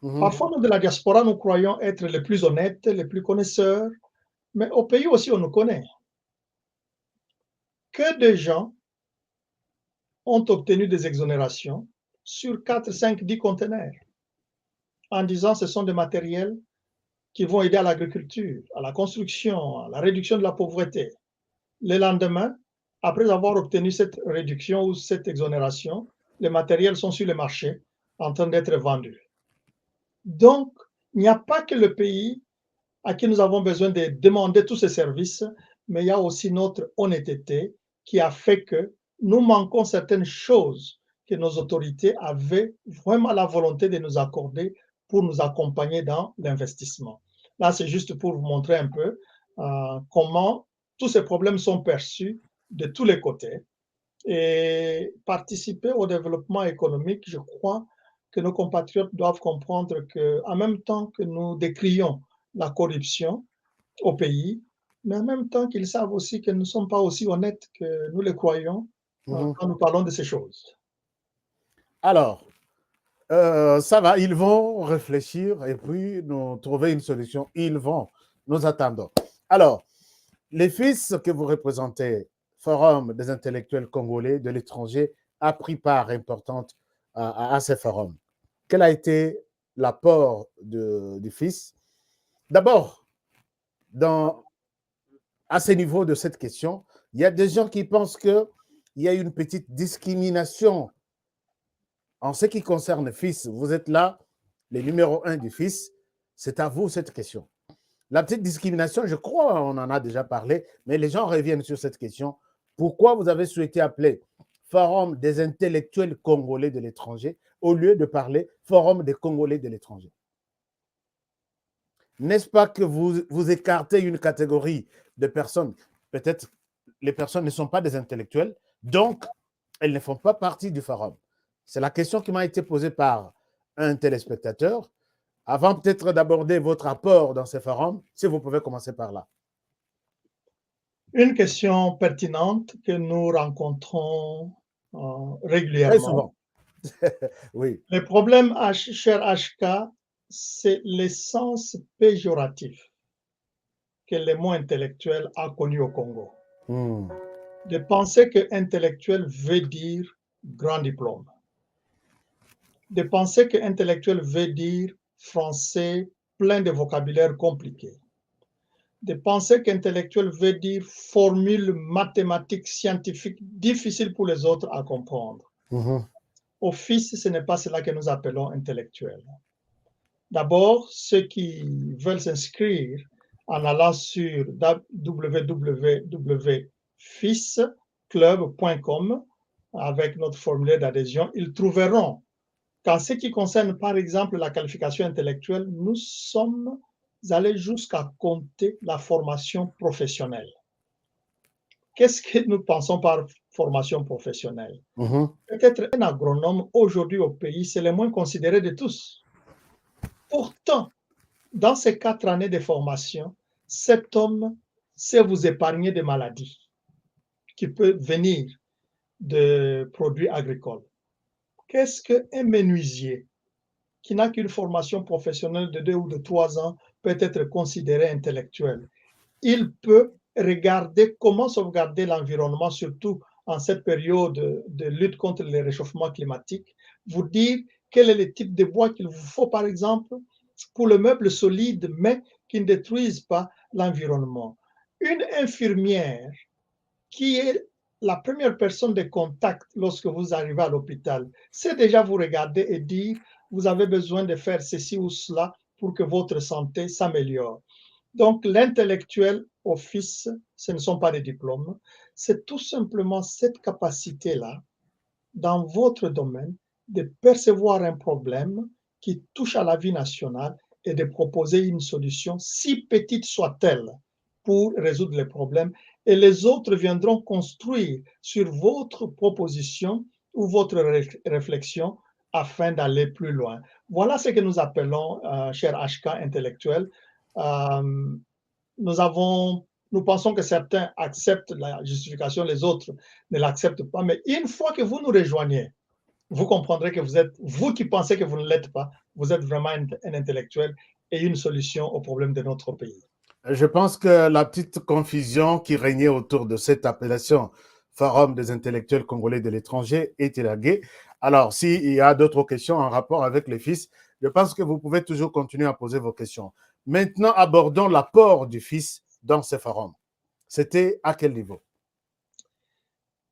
Parfois, nous de la diaspora, nous croyons être les plus honnêtes, les plus connaisseurs, mais au pays aussi, on nous connaît. Que de gens ont obtenu des exonérations sur 4, 5, 10 conteneurs en disant que ce sont des matériels qui vont aider à l'agriculture, à la construction, à la réduction de la pauvreté. Le lendemain, après avoir obtenu cette réduction ou cette exonération, les matériels sont sur le marché en train d'être vendus. Donc, il n'y a pas que le pays à qui nous avons besoin de demander tous ces services, mais il y a aussi notre honnêteté qui a fait que nous manquons certaines choses que nos autorités avaient vraiment la volonté de nous accorder pour nous accompagner dans l'investissement. Là, c'est juste pour vous montrer un peu comment tous ces problèmes sont perçus de tous les côtés. Et participer au développement économique, je crois que nos compatriotes doivent comprendre qu'en même temps que nous décrions la corruption au pays, mais en même temps qu'ils savent aussi que nous ne sommes pas aussi honnêtes que nous le croyons quand nous parlons de ces choses. Alors, ça va, ils vont réfléchir et puis nous trouver une solution. Ils vont, nous attendons. Alors, les fils que vous représentez, Forum des intellectuels congolais de l'étranger, a pris part importante à ces forums. Quel a été l'apport du fils? D'abord, à ce niveau de cette question, il y a des gens qui pensent qu'il y a une petite discrimination en ce qui concerne le fils. Vous êtes là, le numéro 1 du fils, c'est à vous cette question. La petite discrimination, je crois, on en a déjà parlé, mais les gens reviennent sur cette question. Pourquoi vous avez souhaité appeler Forum des intellectuels congolais de l'étranger au lieu de parler Forum des Congolais de l'étranger? N'est-ce pas que vous écartez une catégorie de personnes? Peut-être les personnes ne sont pas des intellectuels, donc elles ne font pas partie du forum. C'est la question qui m'a été posée par un téléspectateur. Avant peut-être d'aborder votre apport dans ces forums, si vous pouvez commencer par là. Une question pertinente que nous rencontrons régulièrement. Très souvent. Oui. Le problème, cher HK, c'est l'essence péjorative que le mot intellectuel a connu au Congo. De penser que intellectuel veut dire grand diplôme. De penser que intellectuel veut dire français plein de vocabulaire compliqué. De penser qu'intellectuel veut dire formule mathématique, scientifique, difficile pour les autres à comprendre. Au fils, ce n'est pas cela que nous appelons intellectuel. D'abord, ceux qui veulent s'inscrire en allant sur www.fisclub.com avec notre formulaire d'adhésion, ils trouveront qu'en ce qui concerne, par exemple, la qualification intellectuelle, nous sommes allés jusqu'à compter la formation professionnelle. qu'est-ce que nous pensons par formation professionnelle? Mhm. Peut-être un agronome aujourd'hui au pays, c'est le moins considéré de tous. Pourtant, dans ces 4 années de formation, cet homme sait vous épargner des maladies qui peuvent venir de produits agricoles. Qu'est-ce qu'un menuisier qui n'a qu'une formation professionnelle de 2 ou de 3 ans peut être considéré intellectuel? Il peut regarder comment sauvegarder l'environnement, surtout en cette période de lutte contre le réchauffement climatique, vous dire quel est le type de bois qu'il vous faut, par exemple, pour le meuble solide, mais qui ne détruisent pas l'environnement. Une infirmière qui est la première personne de contact lorsque vous arrivez à l'hôpital, c'est déjà vous regarder et dire, vous avez besoin de faire ceci ou cela pour que votre santé s'améliore. Donc, l'intellectuel office, ce ne sont pas des diplômes, c'est tout simplement cette capacité-là, dans votre domaine, de percevoir un problème qui touche à la vie nationale et de proposer une solution, si petite soit-elle, pour résoudre les problèmes. Et les autres viendront construire sur votre proposition ou votre réflexion afin d'aller plus loin. Voilà ce que nous appelons, cher HK intellectuel, nous pensons que certains acceptent la justification, les autres ne l'acceptent pas. Mais une fois que vous nous rejoignez, vous comprendrez que vous êtes, vous qui pensez que vous ne l'êtes pas, vous êtes vraiment un intellectuel et une solution aux problèmes de notre pays. Je pense que la petite confusion qui régnait autour de cette appellation Forum des intellectuels congolais de l'étranger est élaguée. Alors, s'il y a d'autres questions en rapport avec les fils, je pense que vous pouvez toujours continuer à poser vos questions. Maintenant, abordons l'apport du fils dans ces forums. C'était à quel niveau?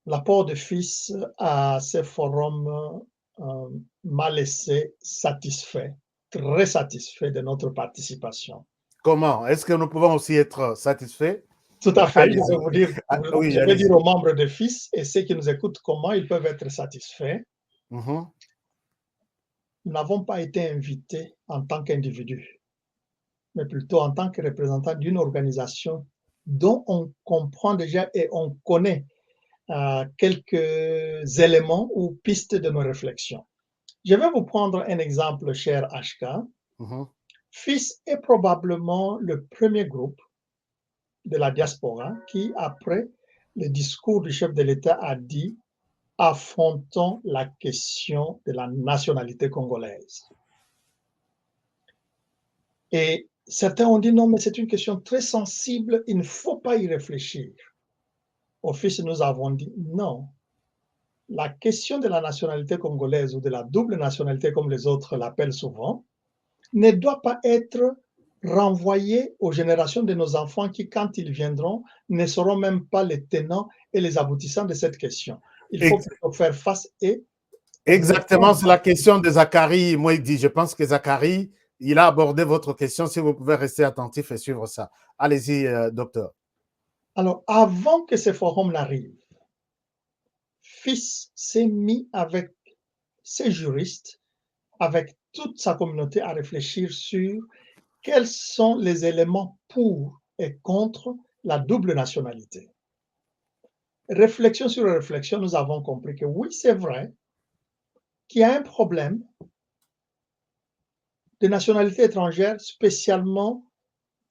L'apport de fils à ces forums m'a laissé satisfait, très satisfait de notre participation. Comment? Est-ce que nous pouvons aussi être satisfaits? Tout à fait. Je vais vous dire, Oui, je vais dire aux membres de FIS et ceux qui nous écoutent comment ils peuvent être satisfaits. Nous n'avons pas été invités en tant qu'individus, mais plutôt en tant que représentants d'une organisation dont on comprend déjà et on connaît quelques éléments ou pistes de nos réflexions. Je vais vous prendre un exemple, cher HK. FIS est probablement le premier groupe de la diaspora qui, après le discours du chef de l'État, a dit « affrontons la question de la nationalité congolaise ». Et certains ont dit « non, mais c'est une question très sensible, il ne faut pas y réfléchir ». Au FIS, nous avons dit « non, la question de la nationalité congolaise ou de la double nationalité, comme les autres l'appellent souvent, ne doit pas être renvoyée aux générations de nos enfants qui, quand ils viendront, ne sauront même pas les tenants et les aboutissants de cette question. Il faut plutôt faire face et... Exactement, c'est la question de Zachary Mouedi. Je pense que Zachary, il a abordé votre question. Si vous pouvez rester attentif et suivre ça. Allez-y, docteur. Alors, avant que ce forum n'arrive, FIS s'est mis avec ses juristes, avec toute sa communauté à réfléchir sur quels sont les éléments pour et contre la double nationalité. Réflexion sur réflexion, nous avons compris que oui, c'est vrai qu'il y a un problème de nationalité étrangère, spécialement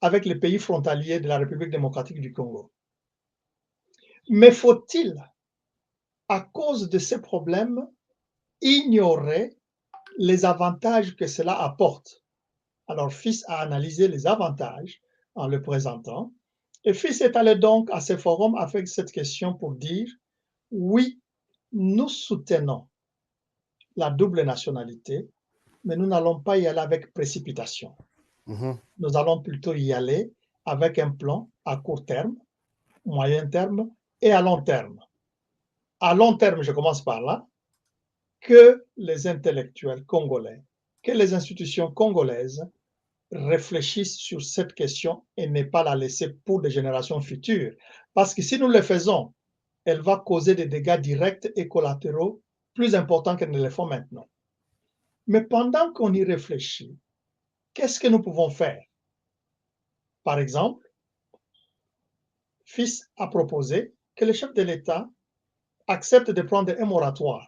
avec les pays frontaliers de la République démocratique du Congo. Mais faut-il, à cause de ces problèmes, ignorer les avantages que cela apporte? Alors, FIS a analysé les avantages en le présentant. Et FIS est allé donc à ces forums avec cette question pour dire « oui, nous soutenons la double nationalité, mais nous n'allons pas y aller avec précipitation. Nous allons plutôt y aller avec un plan à court terme, moyen terme et à long terme. À long terme, je commence par là, que les intellectuels congolais, que les institutions congolaises réfléchissent sur cette question et ne pas la laisser pour des générations futures. Parce que si nous le faisons, elle va causer des dégâts directs et collatéraux plus importants qu'elles ne le font maintenant. Mais pendant qu'on y réfléchit, qu'est-ce que nous pouvons faire? Par exemple, FIS a proposé que le chef de l'État accepte de prendre un moratoire.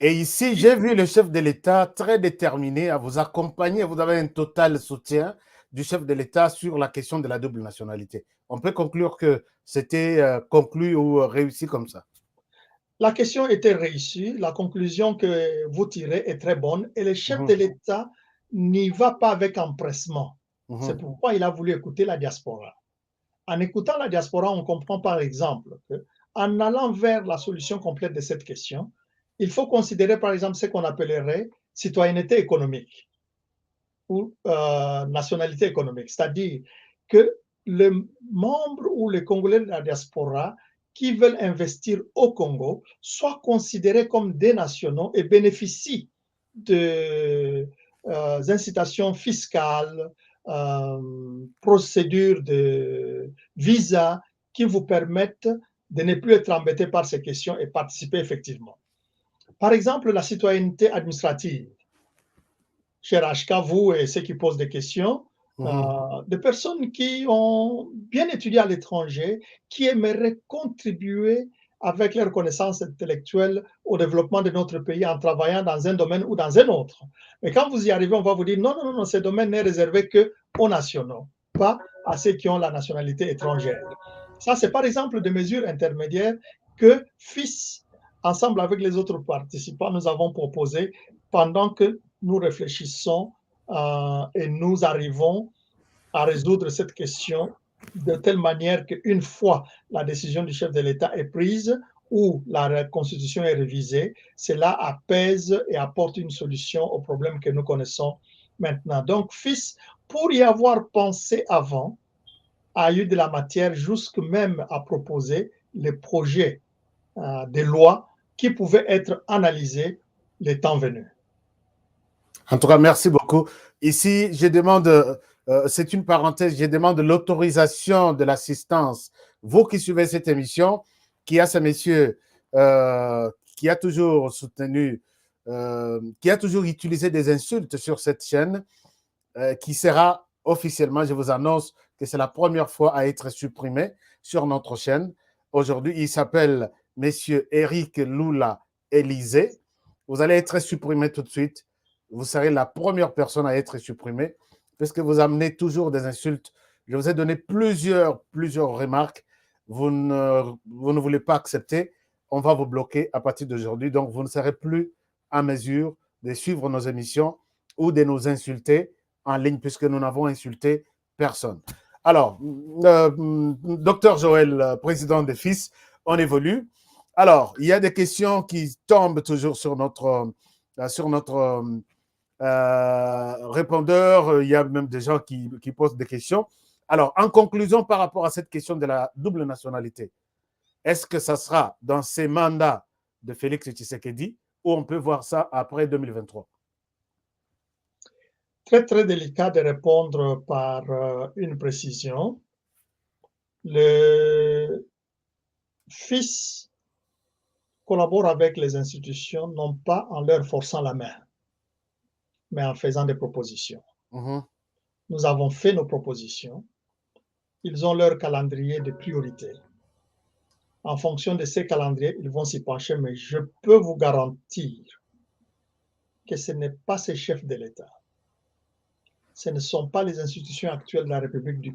Et ici, j'ai vu le chef de l'État très déterminé à vous accompagner. Vous avez un total soutien du chef de l'État sur la question de la double nationalité. On peut conclure que c'était conclu ou réussi comme ça. La question était réussie, la conclusion que vous tirez est très bonne et le chef de l'État n'y va pas avec empressement. C'est pourquoi il a voulu écouter la diaspora. En écoutant la diaspora, on comprend par exemple qu'en allant vers la solution complète de cette question, il faut considérer par exemple ce qu'on appellerait citoyenneté économique ou nationalité économique, c'est-à-dire que les membres ou les Congolais de la diaspora qui veulent investir au Congo soient considérés comme des nationaux et bénéficient de incitations fiscales, procédures de visa qui vous permettent de ne plus être embêtés par ces questions et participer effectivement. Par exemple, la citoyenneté administrative. Cher HK, vous et ceux qui posent des questions, des personnes qui ont bien étudié à l'étranger, qui aimeraient contribuer avec leurs connaissances intellectuelles au développement de notre pays en travaillant dans un domaine ou dans un autre. Mais quand vous y arrivez, on va vous dire non, non, non, ce domaine n'est réservé qu'aux nationaux, pas à ceux qui ont la nationalité étrangère. Ça, c'est par exemple des mesures intermédiaires que FIS, ensemble avec les autres participants, nous avons proposées pendant que nous réfléchissons et nous arrivons à résoudre cette question de telle manière qu'une fois la décision du chef de l'État est prise ou la Constitution est révisée, cela apaise et apporte une solution aux problèmes que nous connaissons maintenant. Donc, FIS, pour y avoir pensé avant, a eu de la matière jusque même à proposer les projets de loi qui pouvaient être analysés les temps venus. En tout cas, merci beaucoup. Ici, je demande, c'est une parenthèse, je demande l'autorisation de l'assistance. Vous qui suivez cette émission, qui a ce monsieur qui a toujours soutenu, qui a toujours utilisé des insultes sur cette chaîne, qui sera officiellement, je vous annonce que c'est la première fois à être supprimé sur notre chaîne. Aujourd'hui, il s'appelle monsieur Eric Lula Élysée. Vous allez être supprimé tout de suite. Vous serez la première personne à être supprimée parce que vous amenez toujours des insultes. Je vous ai donné plusieurs remarques. Vous ne voulez pas accepter. On va vous bloquer à partir d'aujourd'hui. Donc, vous ne serez plus en mesure de suivre nos émissions ou de nous insulter en ligne puisque nous n'avons insulté personne. Alors, docteur Joël, président des FIS, on évolue. Alors, il y a des questions qui tombent toujours sur notre répondeur. Il y a même des gens qui posent des questions. Alors, en conclusion, par rapport à cette question de la double nationalité, est-ce que ça sera dans ces mandats de Félix Tshisekedi ou on peut voir ça après 2023? Très, très délicat de répondre par une précision. Le FIS collabore avec les institutions, non pas en leur forçant la main, mais en faisant des propositions. Nous avons fait nos propositions. Ils ont leur calendrier de priorité. En fonction de ces calendriers, ils vont s'y pencher, mais je peux vous garantir que ce n'est pas ces chefs de l'État. Ce ne sont pas les institutions actuelles de la République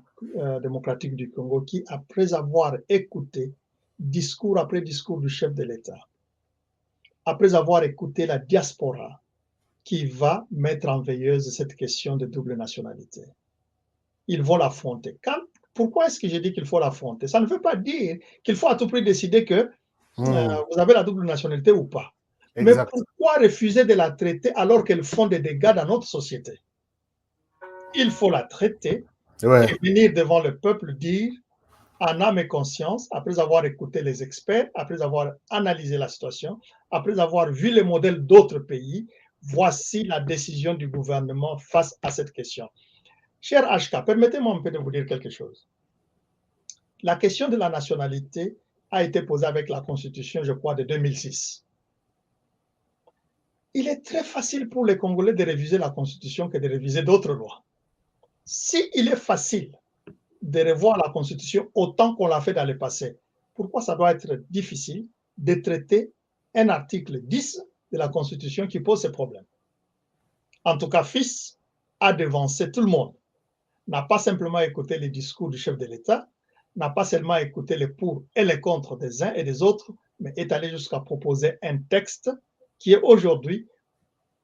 démocratique du Congo qui, après avoir écouté discours après discours du chef de l'État, après avoir écouté la diaspora, qui va mettre en veilleuse cette question de double nationalité. Ils vont l'affronter. Pourquoi est-ce que je dis qu'il faut l'affronter? Ça ne veut pas dire qu'il faut à tout prix décider que vous avez la double nationalité ou pas. Exact. Mais pourquoi refuser de la traiter alors qu'elle font des dégâts dans notre société? Il faut la traiter et venir devant le peuple dire en âme et conscience, après avoir écouté les experts, après avoir analysé la situation, après avoir vu les modèles d'autres pays, voici la décision du gouvernement face à cette question. Cher HK, permettez-moi un peu de vous dire quelque chose. La question de la nationalité a été posée avec la Constitution, je crois, de 2006. Il est très facile pour les Congolais de réviser la Constitution que de réviser d'autres lois. S'il est facile de revoir la Constitution autant qu'on l'a fait dans le passé, pourquoi ça doit être difficile de traiter un article 10 de la Constitution qui pose ces problèmes. En tout cas, FIS a devancé tout le monde, n'a pas simplement écouté les discours du chef de l'État, n'a pas seulement écouté les pour et les contre des uns et des autres, mais est allé jusqu'à proposer un texte qui est aujourd'hui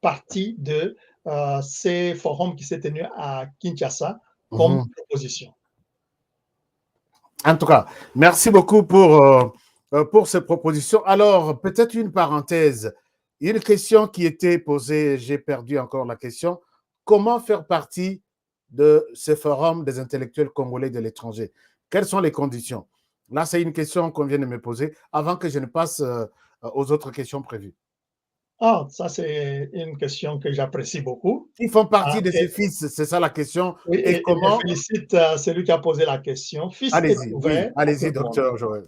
partie de ces forums qui s'est tenu à Kinshasa comme proposition. En tout cas, merci beaucoup pour ces propositions. Alors, peut-être une parenthèse, une question qui était posée, j'ai perdu encore la question. Comment faire partie de ce forum des intellectuels congolais de l'étranger? Quelles sont les conditions? Là, c'est une question qu'on vient de me poser avant que je ne passe aux autres questions prévues. Ah, ça, c'est une question que j'apprécie beaucoup. Ils font partie de ces FIS, c'est ça la question. Oui, et comment... je félicite celui qui a posé la question. FIS est Allez-y, ouvert. oui, allez-y, docteur Joël.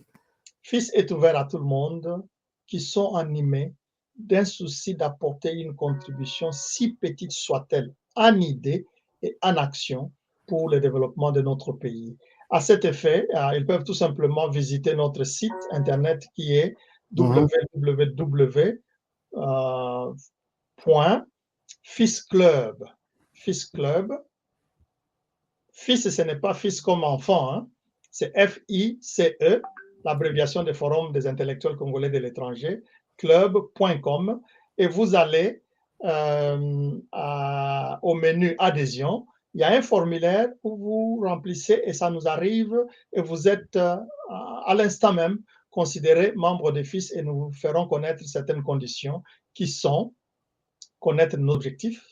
FIS est ouvert à tout le monde qui sont animés d'un souci d'apporter une contribution, si petite soit-elle, en idée et en action pour le développement de notre pays. À cet effet, ils peuvent tout simplement visiter notre site internet qui est www.fisclub. FISclub. FIS, ce n'est pas FIS comme enfant, hein. C'est FICE, l'abréviation des forums des intellectuels congolais de l'étranger, club.com, et vous allez au menu adhésion. Il y a un formulaire où vous remplissez et ça nous arrive et vous êtes à l'instant même considéré membre de FIS et nous vous ferons connaître certaines conditions qui sont connaître nos objectifs,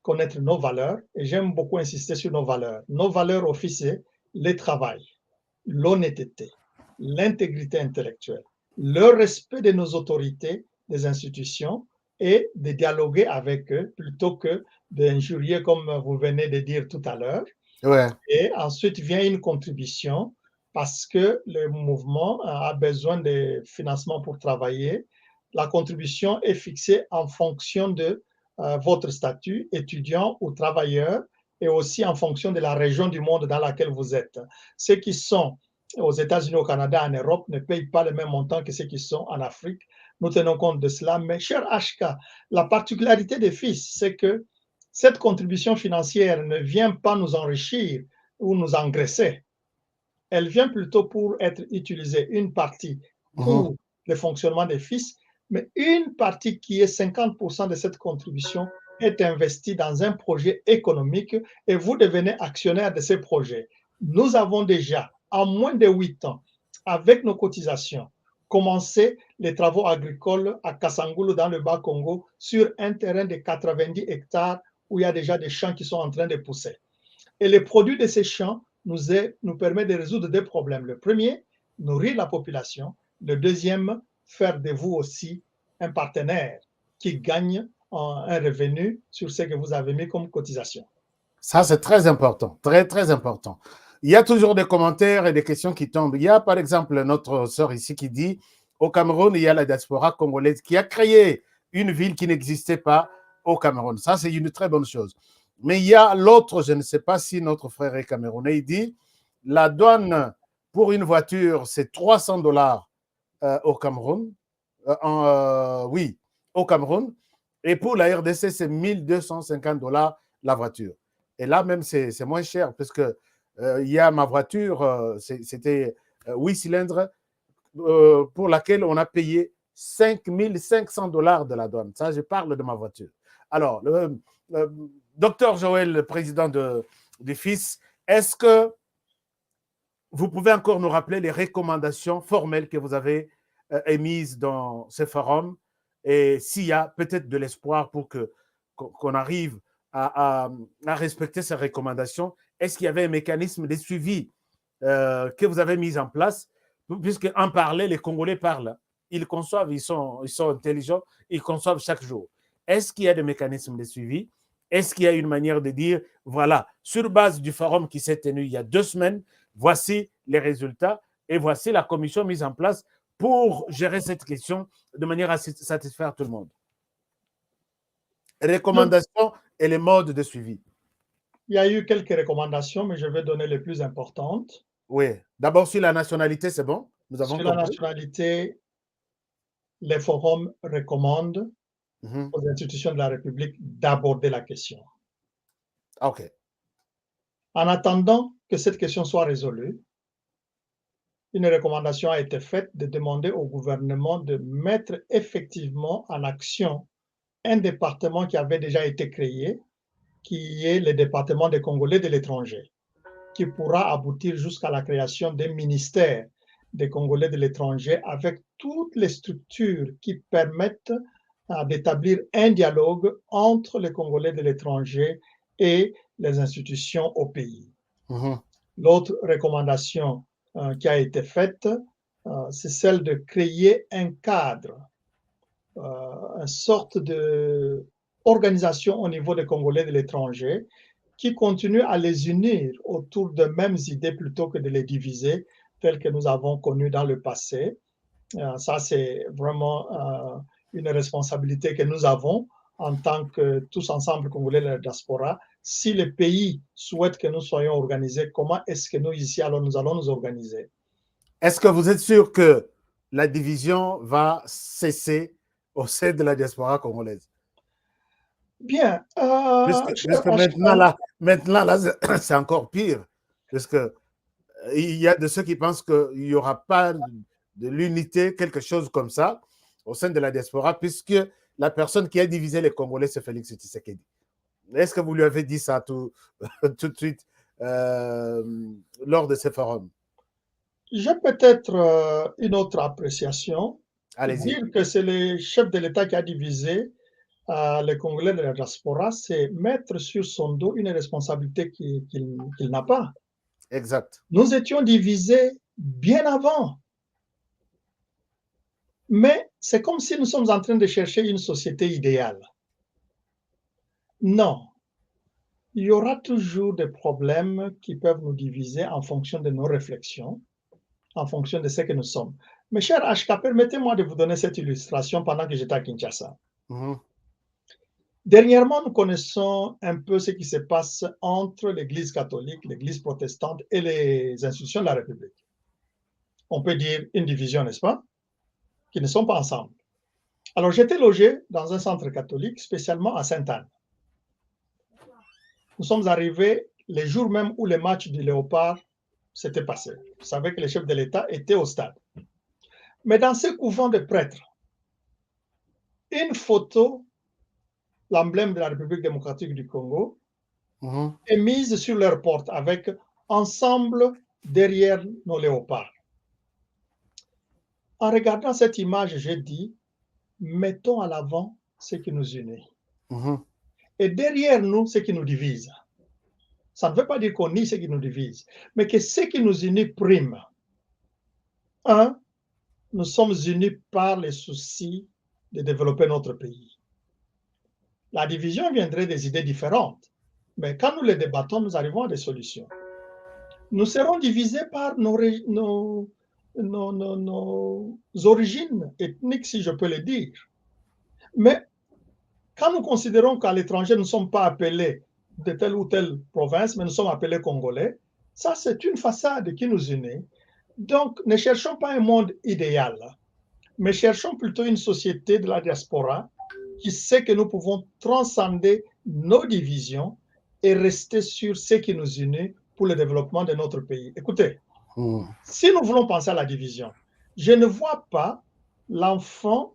connaître nos valeurs, et j'aime beaucoup insister sur nos valeurs. Nos valeurs au FIS, c'est le travail, l'honnêteté, l'intégrité intellectuelle, le respect de nos autorités, des institutions, et de dialoguer avec eux plutôt que d'injurier comme vous venez de dire tout à l'heure. Ouais. Et ensuite vient une contribution parce que le mouvement a besoin de financement pour travailler. La contribution est fixée en fonction de votre statut, étudiant ou travailleur, et aussi en fonction de la région du monde dans laquelle vous êtes. Ceux qui sont aux États-Unis, au Canada, en Europe ne payent pas le même montant que ceux qui sont en Afrique. Nous tenons compte de cela. Mais cher HK, la particularité des FIS, c'est que cette contribution financière ne vient pas nous enrichir ou nous engraisser. Elle vient plutôt pour être utilisée, une partie pour le fonctionnement des FIS, mais une partie qui est 50% de cette contribution est investie dans un projet économique et vous devenez actionnaire de ces projets. Nous avons déjà, en moins de 8 ans, avec nos cotisations, commencé les travaux agricoles à Kasangulu dans le Bas-Congo sur un terrain de 90 hectares où il y a déjà des champs qui sont en train de pousser. Et les produits de ces champs nous permet de résoudre deux problèmes. Le premier, nourrir la population. Le deuxième, faire de vous aussi un partenaire qui gagne un revenu sur ce que vous avez mis comme cotisation. Ça, c'est très important, très, très important. Il y a toujours des commentaires et des questions qui tombent. Il y a, par exemple, notre sœur ici qui dit, au Cameroun, il y a la diaspora congolaise qui a créé une ville qui n'existait pas au Cameroun. Ça, c'est une très bonne chose. Mais il y a l'autre, je ne sais pas si notre frère est camerounais, il dit, la douane pour une voiture, c'est $300 au Cameroun. Oui, au Cameroun. Et pour la RDC, c'est $1 250 la voiture. Et là, même, c'est moins cher parce que il y a ma voiture, c'était 8 cylindres pour laquelle on a payé $5 500 de la douane. Ça, je parle de ma voiture. Alors, docteur Joël, le président du FIS, est-ce que vous pouvez encore nous rappeler les recommandations formelles que vous avez émises dans ce forum et s'il y a peut-être de l'espoir pour qu'on arrive à respecter ces recommandations? Est-ce qu'il y avait un mécanisme de suivi que vous avez mis en place? Puisque en parler, les Congolais parlent. Ils conçoivent, ils sont intelligents, ils conçoivent chaque jour. Est-ce qu'il y a des mécanismes de suivi? Est-ce qu'il y a une manière de dire, voilà, sur base du forum qui s'est tenu il y a 2 semaines, voici les résultats et voici la commission mise en place pour gérer cette question de manière à satisfaire tout le monde? Recommandations et les modes de suivi. Il y a eu quelques recommandations, mais je vais donner les plus importantes. Oui. D'abord, sur la nationalité, c'est bon? Nous avons Sur la compris. nationalité, les forums recommandent Mhm. aux institutions de la République d'aborder la question. OK. En attendant que cette question soit résolue, une recommandation a été faite de demander au gouvernement de mettre effectivement en action un département qui avait déjà été créé, qui est le département des Congolais de l'étranger, qui pourra aboutir jusqu'à la création d'un ministère des Congolais de l'étranger avec toutes les structures qui permettent d'établir un dialogue entre les Congolais de l'étranger et les institutions au pays. Mhm. L'autre recommandation qui a été faite, c'est celle de créer un cadre, une sorte d'organisation au niveau des Congolais de l'étranger qui continue à les unir autour de mêmes idées plutôt que de les diviser, telles que nous avons connu dans le passé. Ça, c'est vraiment une responsabilité que nous avons en tant que tous ensemble Congolais de la diaspora. Si le pays souhaite que nous soyons organisés, comment est-ce que nous, ici, alors nous allons nous organiser? Est-ce que vous êtes sûr que la division va cesser au sein de la diaspora congolaise? Bien. Puisque maintenant là, c'est encore pire. Parce que il y a de ceux qui pensent qu'il n'y aura pas de l'unité, quelque chose comme ça, au sein de la diaspora, puisque la personne qui a divisé les Congolais, c'est Félix Tshisekedi. Est-ce que vous lui avez dit ça tout de suite lors de ces forums? J'ai peut-être une autre appréciation. Allez-y. Dire que c'est le chef de l'État qui a divisé les Congolais de la diaspora, c'est mettre sur son dos une responsabilité qu'il n'a pas. Exact. Nous étions divisés bien avant. Mais c'est comme si nous sommes en train de chercher une société idéale. Non. Il y aura toujours des problèmes qui peuvent nous diviser en fonction de nos réflexions, en fonction de ce que nous sommes. Mes chers HK, permettez-moi de vous donner cette illustration pendant que j'étais à Kinshasa. Mhm. Dernièrement, nous connaissons un peu ce qui se passe entre l'Église catholique, l'Église protestante et les institutions de la République. On peut dire une division, n'est-ce pas? Qui ne sont pas ensemble. Alors, j'étais logé dans un centre catholique, spécialement à Sainte-Anne. Nous sommes arrivés les jours même où le match du Léopard s'était passé. Vous savez que le chef de l'État était au stade. Mais dans ce couvent de prêtres, une photo, l'emblème de la République démocratique du Congo, est mise sur leur porte avec ensemble derrière nos léopards. En regardant cette image, j'ai dit, mettons à l'avant ce qui nous unit. Et derrière nous, ce qui nous divise. Ça ne veut pas dire qu'on nie ce qui nous divise, mais que ce qui nous unit prime. Un, nous sommes unis par les soucis de développer notre pays. La division viendrait des idées différentes, mais quand nous les débattons, nous arrivons à des solutions. Nous serons divisés par nos origines ethniques, si je peux le dire. Mais quand nous considérons qu'à l'étranger, nous ne sommes pas appelés de telle ou telle province, mais nous sommes appelés Congolais, ça c'est une façade qui nous unit. Donc, ne cherchons pas un monde idéal, mais cherchons plutôt une société de la diaspora qui sait que nous pouvons transcender nos divisions et rester sur ce qui nous unit pour le développement de notre pays. Écoutez, si nous voulons penser à la division, je ne vois pas l'enfant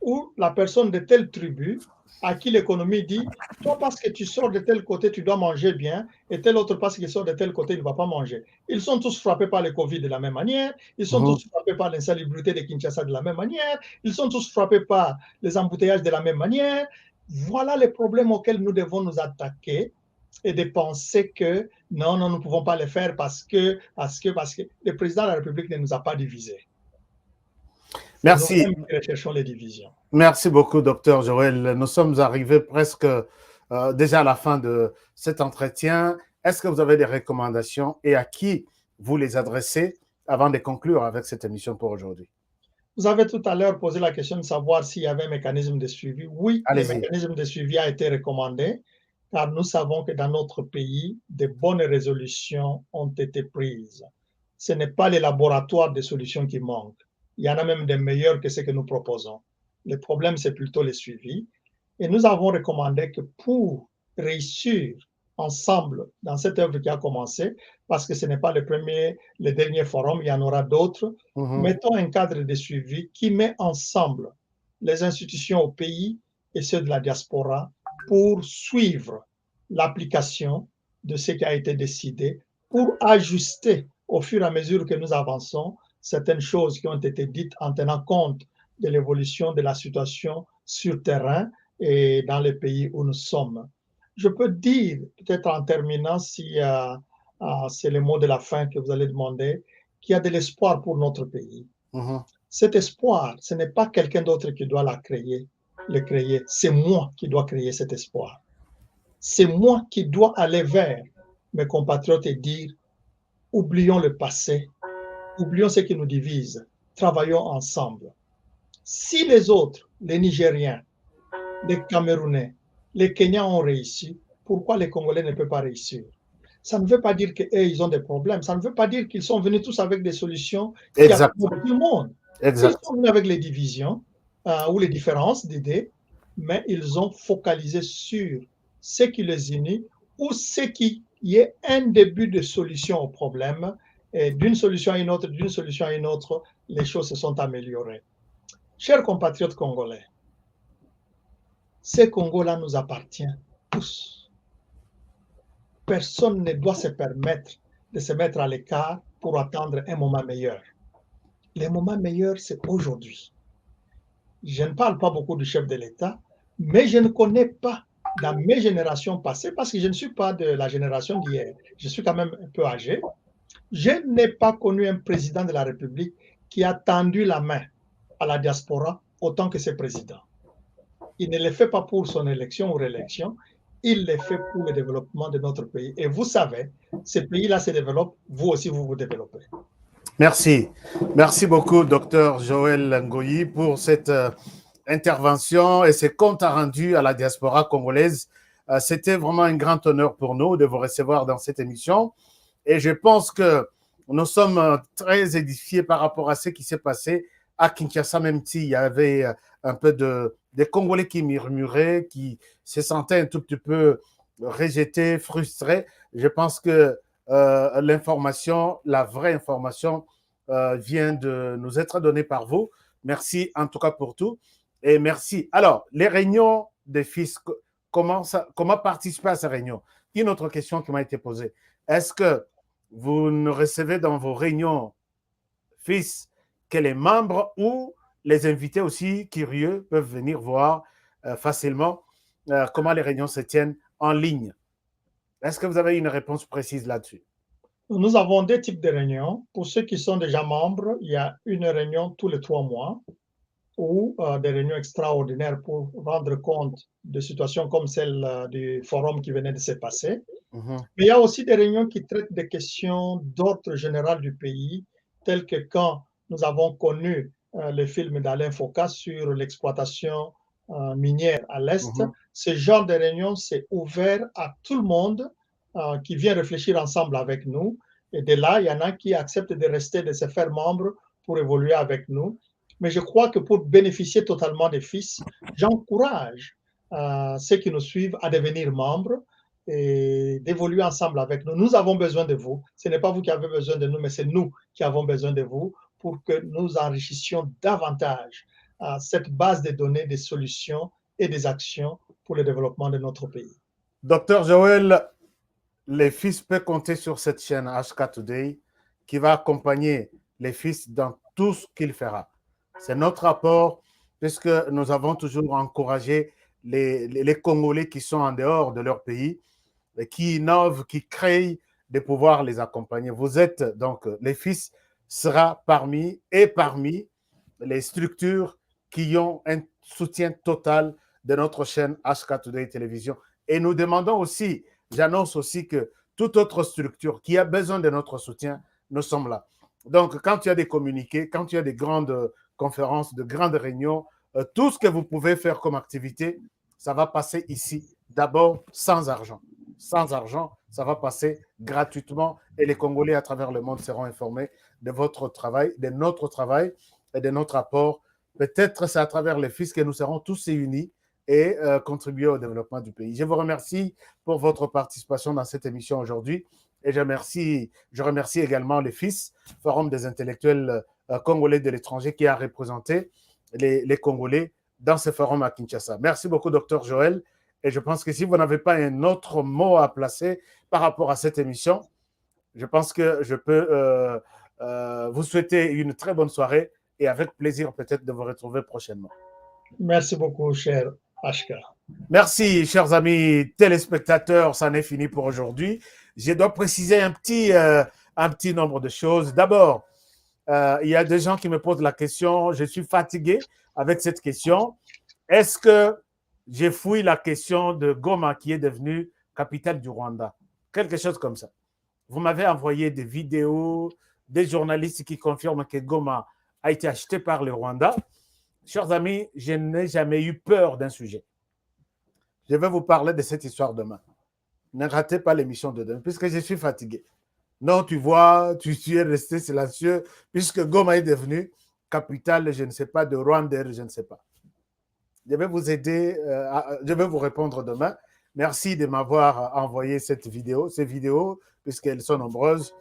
ou la personne de telle tribu à qui l'économie dit, toi parce que tu sors de tel côté, tu dois manger bien, et tel autre parce qu'il sort de tel côté, il ne va pas manger. Ils sont tous frappés par le Covid de la même manière, ils sont tous frappés par l'insalubrité de Kinshasa de la même manière, ils sont tous frappés par les embouteillages de la même manière. Voilà les problèmes auxquels nous devons nous attaquer et de penser que non, nous ne pouvons pas le faire parce que le président de la République ne nous a pas divisés. Merci. Nous recherchons les divisions. Merci beaucoup, docteur Joël. Nous sommes arrivés presque déjà à la fin de cet entretien. Est-ce que vous avez des recommandations et à qui vous les adressez avant de conclure avec cette émission pour aujourd'hui? Vous avez tout à l'heure posé la question de savoir s'il y avait un mécanisme de suivi. Oui, le mécanisme de suivi a été recommandé car nous savons que dans notre pays, de bonnes résolutions ont été prises. ce n'est pas les laboratoires de solutions qui manquent. Il y en a même des meilleurs que ce que nous proposons. Le problème, c'est plutôt le suivi. Et nous avons recommandé que pour réussir ensemble dans cette œuvre qui a commencé, parce que ce n'est pas le dernier forum, il y en aura d'autres, mettons un cadre de suivi qui met ensemble les institutions au pays et ceux de la diaspora pour suivre l'application de ce qui a été décidé, pour ajuster au fur et à mesure que nous avançons certaines choses qui ont été dites en tenant compte de l'évolution de la situation sur terrain et dans les pays où nous sommes. Je peux dire, peut-être en terminant, si c'est le mot de la fin que vous allez demander, qu'il y a de l'espoir pour notre pays. Cet espoir, ce n'est pas quelqu'un d'autre qui doit le créer. C'est moi qui dois créer cet espoir. C'est moi qui dois aller vers mes compatriotes et dire, oublions le passé, oublions ce qui nous divise, travaillons ensemble. Si les autres, les Nigériens, les Camerounais, les Kenyans ont réussi, pourquoi les Congolais ne peuvent pas réussir? Ça ne veut pas dire qu'eux, ils ont des problèmes. Ça ne veut pas dire qu'ils sont venus tous avec des solutions qui apportent tout le monde. Ils sont venus avec les divisions ou les différences d'idées, mais ils ont focalisé sur ce qui les unit ou ce qui y est un début de solution au problème. Et d'une solution à une autre, les choses se sont améliorées. Chers compatriotes congolais, ce Congo-là nous appartient tous. Personne ne doit se permettre de se mettre à l'écart pour attendre un moment meilleur. Le moment meilleur, c'est aujourd'hui. Je ne parle pas beaucoup du chef de l'État, mais je ne connais pas dans mes générations passées, parce que je ne suis pas de la génération d'hier, je suis quand même un peu âgé, je n'ai pas connu un président de la République qui a tendu la main à la diaspora autant que ce président. Il ne le fait pas pour son élection ou réélection, il le fait pour le développement de notre pays. Et vous savez, ce pays-là se développe, vous aussi vous vous développez. Merci. Merci beaucoup, Dr Joël Ngoyi, pour cette intervention et ces comptes rendus à la diaspora congolaise. C'était vraiment un grand honneur pour nous de vous recevoir dans cette émission. Et je pense que nous sommes très édifiés par rapport à ce qui s'est passé à Kinshasa, même s'il y avait un peu des Congolais qui murmuraient, qui se sentaient un tout petit peu rejetés, frustrés. Je pense que l'information, la vraie information vient de nous être donnée par vous. Merci en tout cas pour tout. Et merci. Alors, les réunions des fils, comment participer à ces réunions? Une autre question qui m'a été posée. Est-ce que vous ne recevez dans vos réunions fils que les membres ou les invités aussi curieux peuvent venir voir facilement comment les réunions se tiennent en ligne? Est-ce que vous avez une réponse précise là-dessus? Nous avons deux types de réunions. Pour ceux qui sont déjà membres, il y a une réunion tous les 3 mois ou des réunions extraordinaires pour rendre compte de situations comme celle du forum qui venait de se passer. Mais il y a aussi des réunions qui traitent des questions d'ordre général du pays, telles que quand nous avons connu le film d'Alain Foucault sur l'exploitation minière à l'Est. Ce genre de réunion, c'est ouvert à tout le monde qui vient réfléchir ensemble avec nous. Et de là, il y en a qui acceptent de rester, de se faire membres pour évoluer avec nous. Mais je crois que pour bénéficier totalement des fils, j'encourage ceux qui nous suivent à devenir membres et d'évoluer ensemble avec nous. Nous avons besoin de vous. Ce n'est pas vous qui avez besoin de nous, mais c'est nous qui avons besoin de vous pour que nous enrichissions davantage cette base de données, des solutions et des actions pour le développement de notre pays. Docteur Joël, les fils peuvent compter sur cette chaîne HK Today qui va accompagner les fils dans tout ce qu'il fera. C'est notre apport puisque nous avons toujours encouragé les Congolais qui sont en dehors de leur pays, qui innovent, qui créent, de pouvoir les accompagner. Vous êtes donc, les fils sera parmi les structures qui ont un soutien total de notre chaîne HK Today Télévision. Et nous demandons aussi, j'annonce aussi que toute autre structure qui a besoin de notre soutien, nous sommes là. Donc, quand il y a des communiqués, quand il y a des grandes conférences, de grandes réunions, tout ce que vous pouvez faire comme activité, ça va passer ici. D'abord, sans argent. Sans argent, Ça va passer gratuitement et les Congolais à travers le monde seront informés de votre travail, de notre travail et de notre apport. Peut-être c'est à travers les FIS que nous serons tous unis et contribuer au développement du pays. Je vous remercie pour votre participation dans cette émission aujourd'hui et je remercie également les FIS, Forum des intellectuels congolais de l'étranger, qui a représenté les Congolais dans ce forum à Kinshasa. Merci beaucoup, Dr Joël. Et je pense que si vous n'avez pas un autre mot à placer par rapport à cette émission, je pense que je peux vous souhaiter une très bonne soirée et avec plaisir peut-être de vous retrouver prochainement. Merci beaucoup, cher HK. Merci, chers amis téléspectateurs. Ça en est fini pour aujourd'hui. Je dois préciser un petit nombre de choses. D'abord, il y a des gens qui me posent la question, je suis fatigué avec cette question. Est-ce que j'ai fouillé la question de Goma qui est devenue capitale du Rwanda? Quelque chose comme ça. Vous m'avez envoyé des vidéos, des journalistes qui confirment que Goma a été acheté par le Rwanda. Chers amis, je n'ai jamais eu peur d'un sujet. Je vais vous parler de cette histoire demain. Ne ratez pas l'émission de demain, puisque je suis fatigué. Non, tu vois, tu es resté silencieux, puisque Goma est devenu capitale, je ne sais pas, de Rwanda, je ne sais pas. Je vais vous aider, je vais vous répondre demain. Merci de m'avoir envoyé ces vidéos, puisqu'elles sont nombreuses,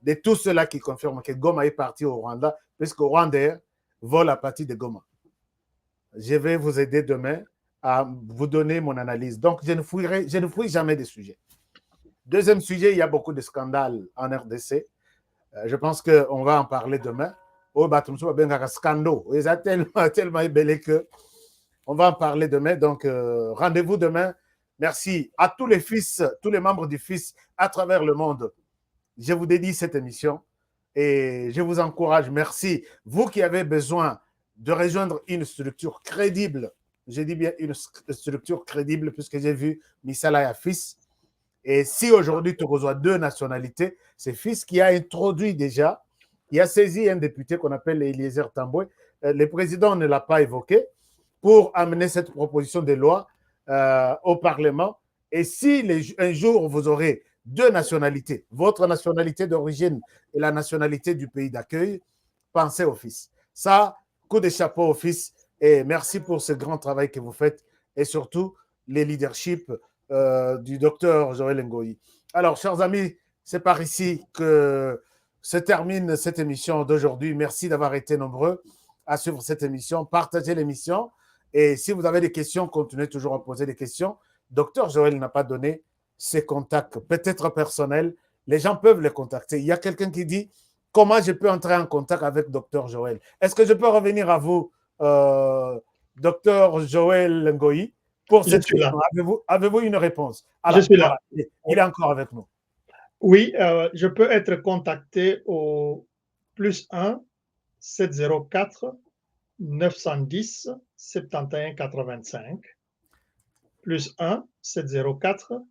de tous ceux-là qui confirment que Goma est parti au Rwanda, puisque Rwanda vole à partir de Goma. Je vais vous aider demain à vous donner mon analyse. Donc, je ne fouille jamais des sujets. Deuxième sujet, il y a beaucoup de scandales en RDC. Je pense qu'on va en parler demain. Oh, il y a scandale. Ils ont tellement ébellé que on va en parler demain. Donc, rendez-vous demain. Merci à tous les FIS, tous les membres du FIS à travers le monde. Je vous dédie cette émission et je vous encourage. Merci. Vous qui avez besoin de rejoindre une structure crédible, je dis bien une structure crédible, puisque j'ai vu Misala et FIS. Et si aujourd'hui tu reçois 2 nationalités, c'est FIS qui a introduit déjà, qui a saisi un député qu'on appelle Eliezer Tamboué. Le président ne l'a pas évoqué pour amener cette proposition de loi au Parlement. Et si un jour vous aurez 2 nationalités, votre nationalité d'origine et la nationalité du pays d'accueil, pensez au FIS. Ça, coup de chapeau au FIS et merci pour ce grand travail que vous faites et surtout les leaderships du docteur Joël Ngoyi. Alors, chers amis, c'est par ici que se termine cette émission d'aujourd'hui. Merci d'avoir été nombreux à suivre cette émission. Partagez l'émission. Et si vous avez des questions, continuez toujours à poser des questions. Docteur Joël n'a pas donné ses contacts, peut-être personnels. Les gens peuvent les contacter. Il y a quelqu'un qui dit « Comment je peux entrer en contact avec Docteur Joël ?» Est-ce que je peux revenir à vous, Docteur Joël Ngoyi, pour cette question? Avez-vous une réponse? Alors, je suis là. Il est encore avec nous. Oui, je peux être contacté au +1 704 910 71 85. +1 704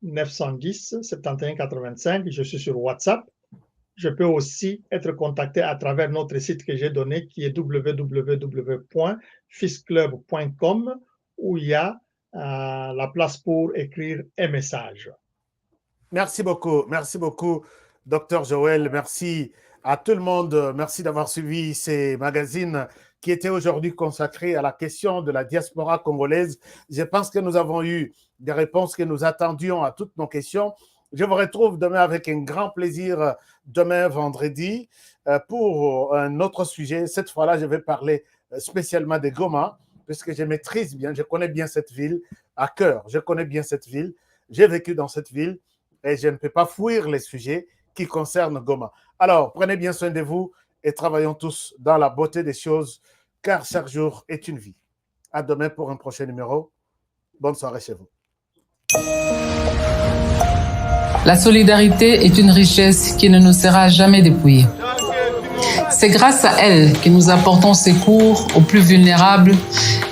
910 71 85. Je suis sur WhatsApp. Je peux aussi être contacté à travers notre site que j'ai donné, qui est www.fisclub.com, où il y a la place pour écrire un message. Merci beaucoup, Dr Joël. Merci à tout le monde. Merci d'avoir suivi ces magazines qui étaient aujourd'hui consacrés à la question de la diaspora congolaise. Je pense que nous avons eu des réponses que nous attendions à toutes nos questions. Je vous retrouve demain avec un grand plaisir, demain vendredi, pour un autre sujet. Cette fois-là, je vais parler spécialement de Goma, puisque je maîtrise bien, je connais bien cette ville à cœur. Je connais bien cette ville. J'ai vécu dans cette ville et je ne peux pas fuir les sujets qui concernent Goma. Alors, prenez bien soin de vous et travaillons tous dans la beauté des choses, car chaque jour est une vie. À demain pour un prochain numéro. Bonne soirée chez vous. La solidarité est une richesse qui ne nous sera jamais dépouillée. C'est grâce à elle que nous apportons secours aux plus vulnérables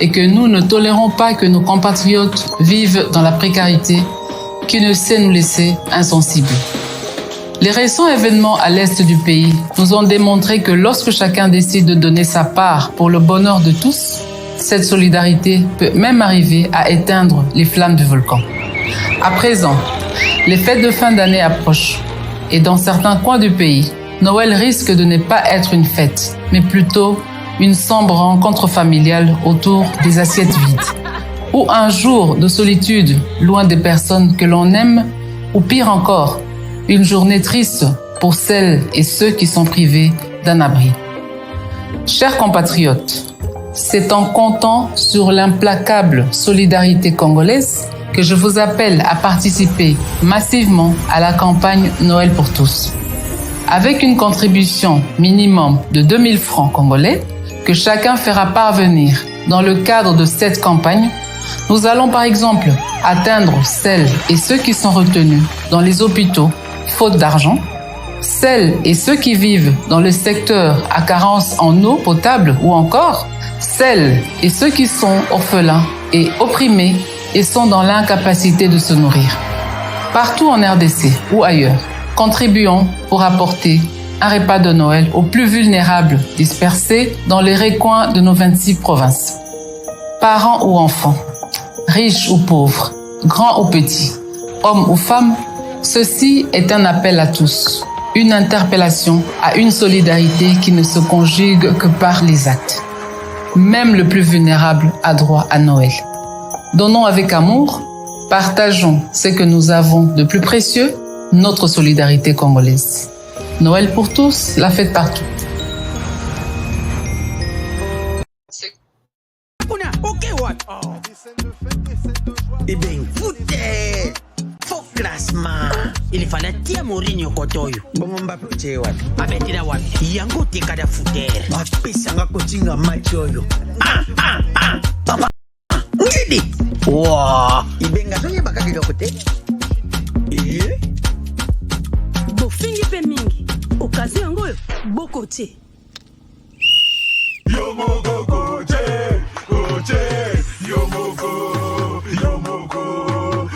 et que nous ne tolérons pas que nos compatriotes vivent dans la précarité qui ne sait nous laisser insensibles. Les récents événements à l'est du pays nous ont démontré que lorsque chacun décide de donner sa part pour le bonheur de tous, cette solidarité peut même arriver à éteindre les flammes du volcan. À présent, Les fêtes de fin d'année approchent et dans certains coins du pays, Noël risque de ne pas être une fête, mais plutôt une sombre rencontre familiale autour des assiettes vides. Ou un jour de solitude loin des personnes que l'on aime, ou pire encore, une journée triste pour celles et ceux qui sont privés d'un abri. Chers compatriotes, c'est en comptant sur l'implacable solidarité congolaise que je vous appelle à participer massivement à la campagne Noël pour tous. Avec une contribution minimum de 2000 francs congolais que chacun fera parvenir dans le cadre de cette campagne, nous allons par exemple atteindre celles et ceux qui sont retenus dans les hôpitaux faute d'argent, celles et ceux qui vivent dans le secteur à carence en eau potable ou encore celles et ceux qui sont orphelins et opprimés et sont dans l'incapacité de se nourrir. Partout en RDC ou ailleurs, contribuons pour apporter un repas de Noël aux plus vulnérables dispersés dans les recoins de nos 26 provinces. Parents ou enfants, riches ou pauvres, grands ou petits, hommes ou femmes, ceci est un appel à tous, une interpellation à une solidarité qui ne se conjugue que par les actes. Même le plus vulnérable a droit à Noël. Donnons avec amour, partageons ce que nous avons de plus précieux, notre solidarité congolaise. Noël pour tous, la fête partout. Eh bien, foutez! Faux classement! Il fallait tirer Mourinho Kotoyo. Bon, Mbappé, tu es what? Abetira what? Yango te kada fouter. Mbappé, sanga kotinga machoyo. Papa! Ngidi! Wow! Ibenga soye bakaki lokote. Eh? Bofingi pe mingi. Okazi yango bokote. Yomogo goje, goje, yomogo, yomogo,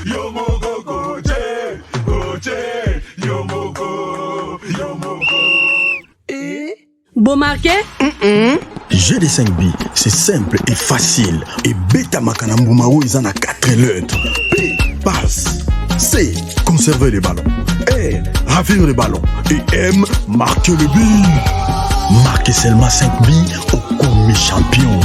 yomogo goje, goje, yomogo, yomogo. Bon marqué? Jeu de 5 billes, c'est simple et facile. Et Beta Makanambumao, ils en a 4 lettres. P, passe. C, conserver les ballons. R, ravir les ballons. Et M, marquer le but. Marquez seulement 5 billes au commis champion.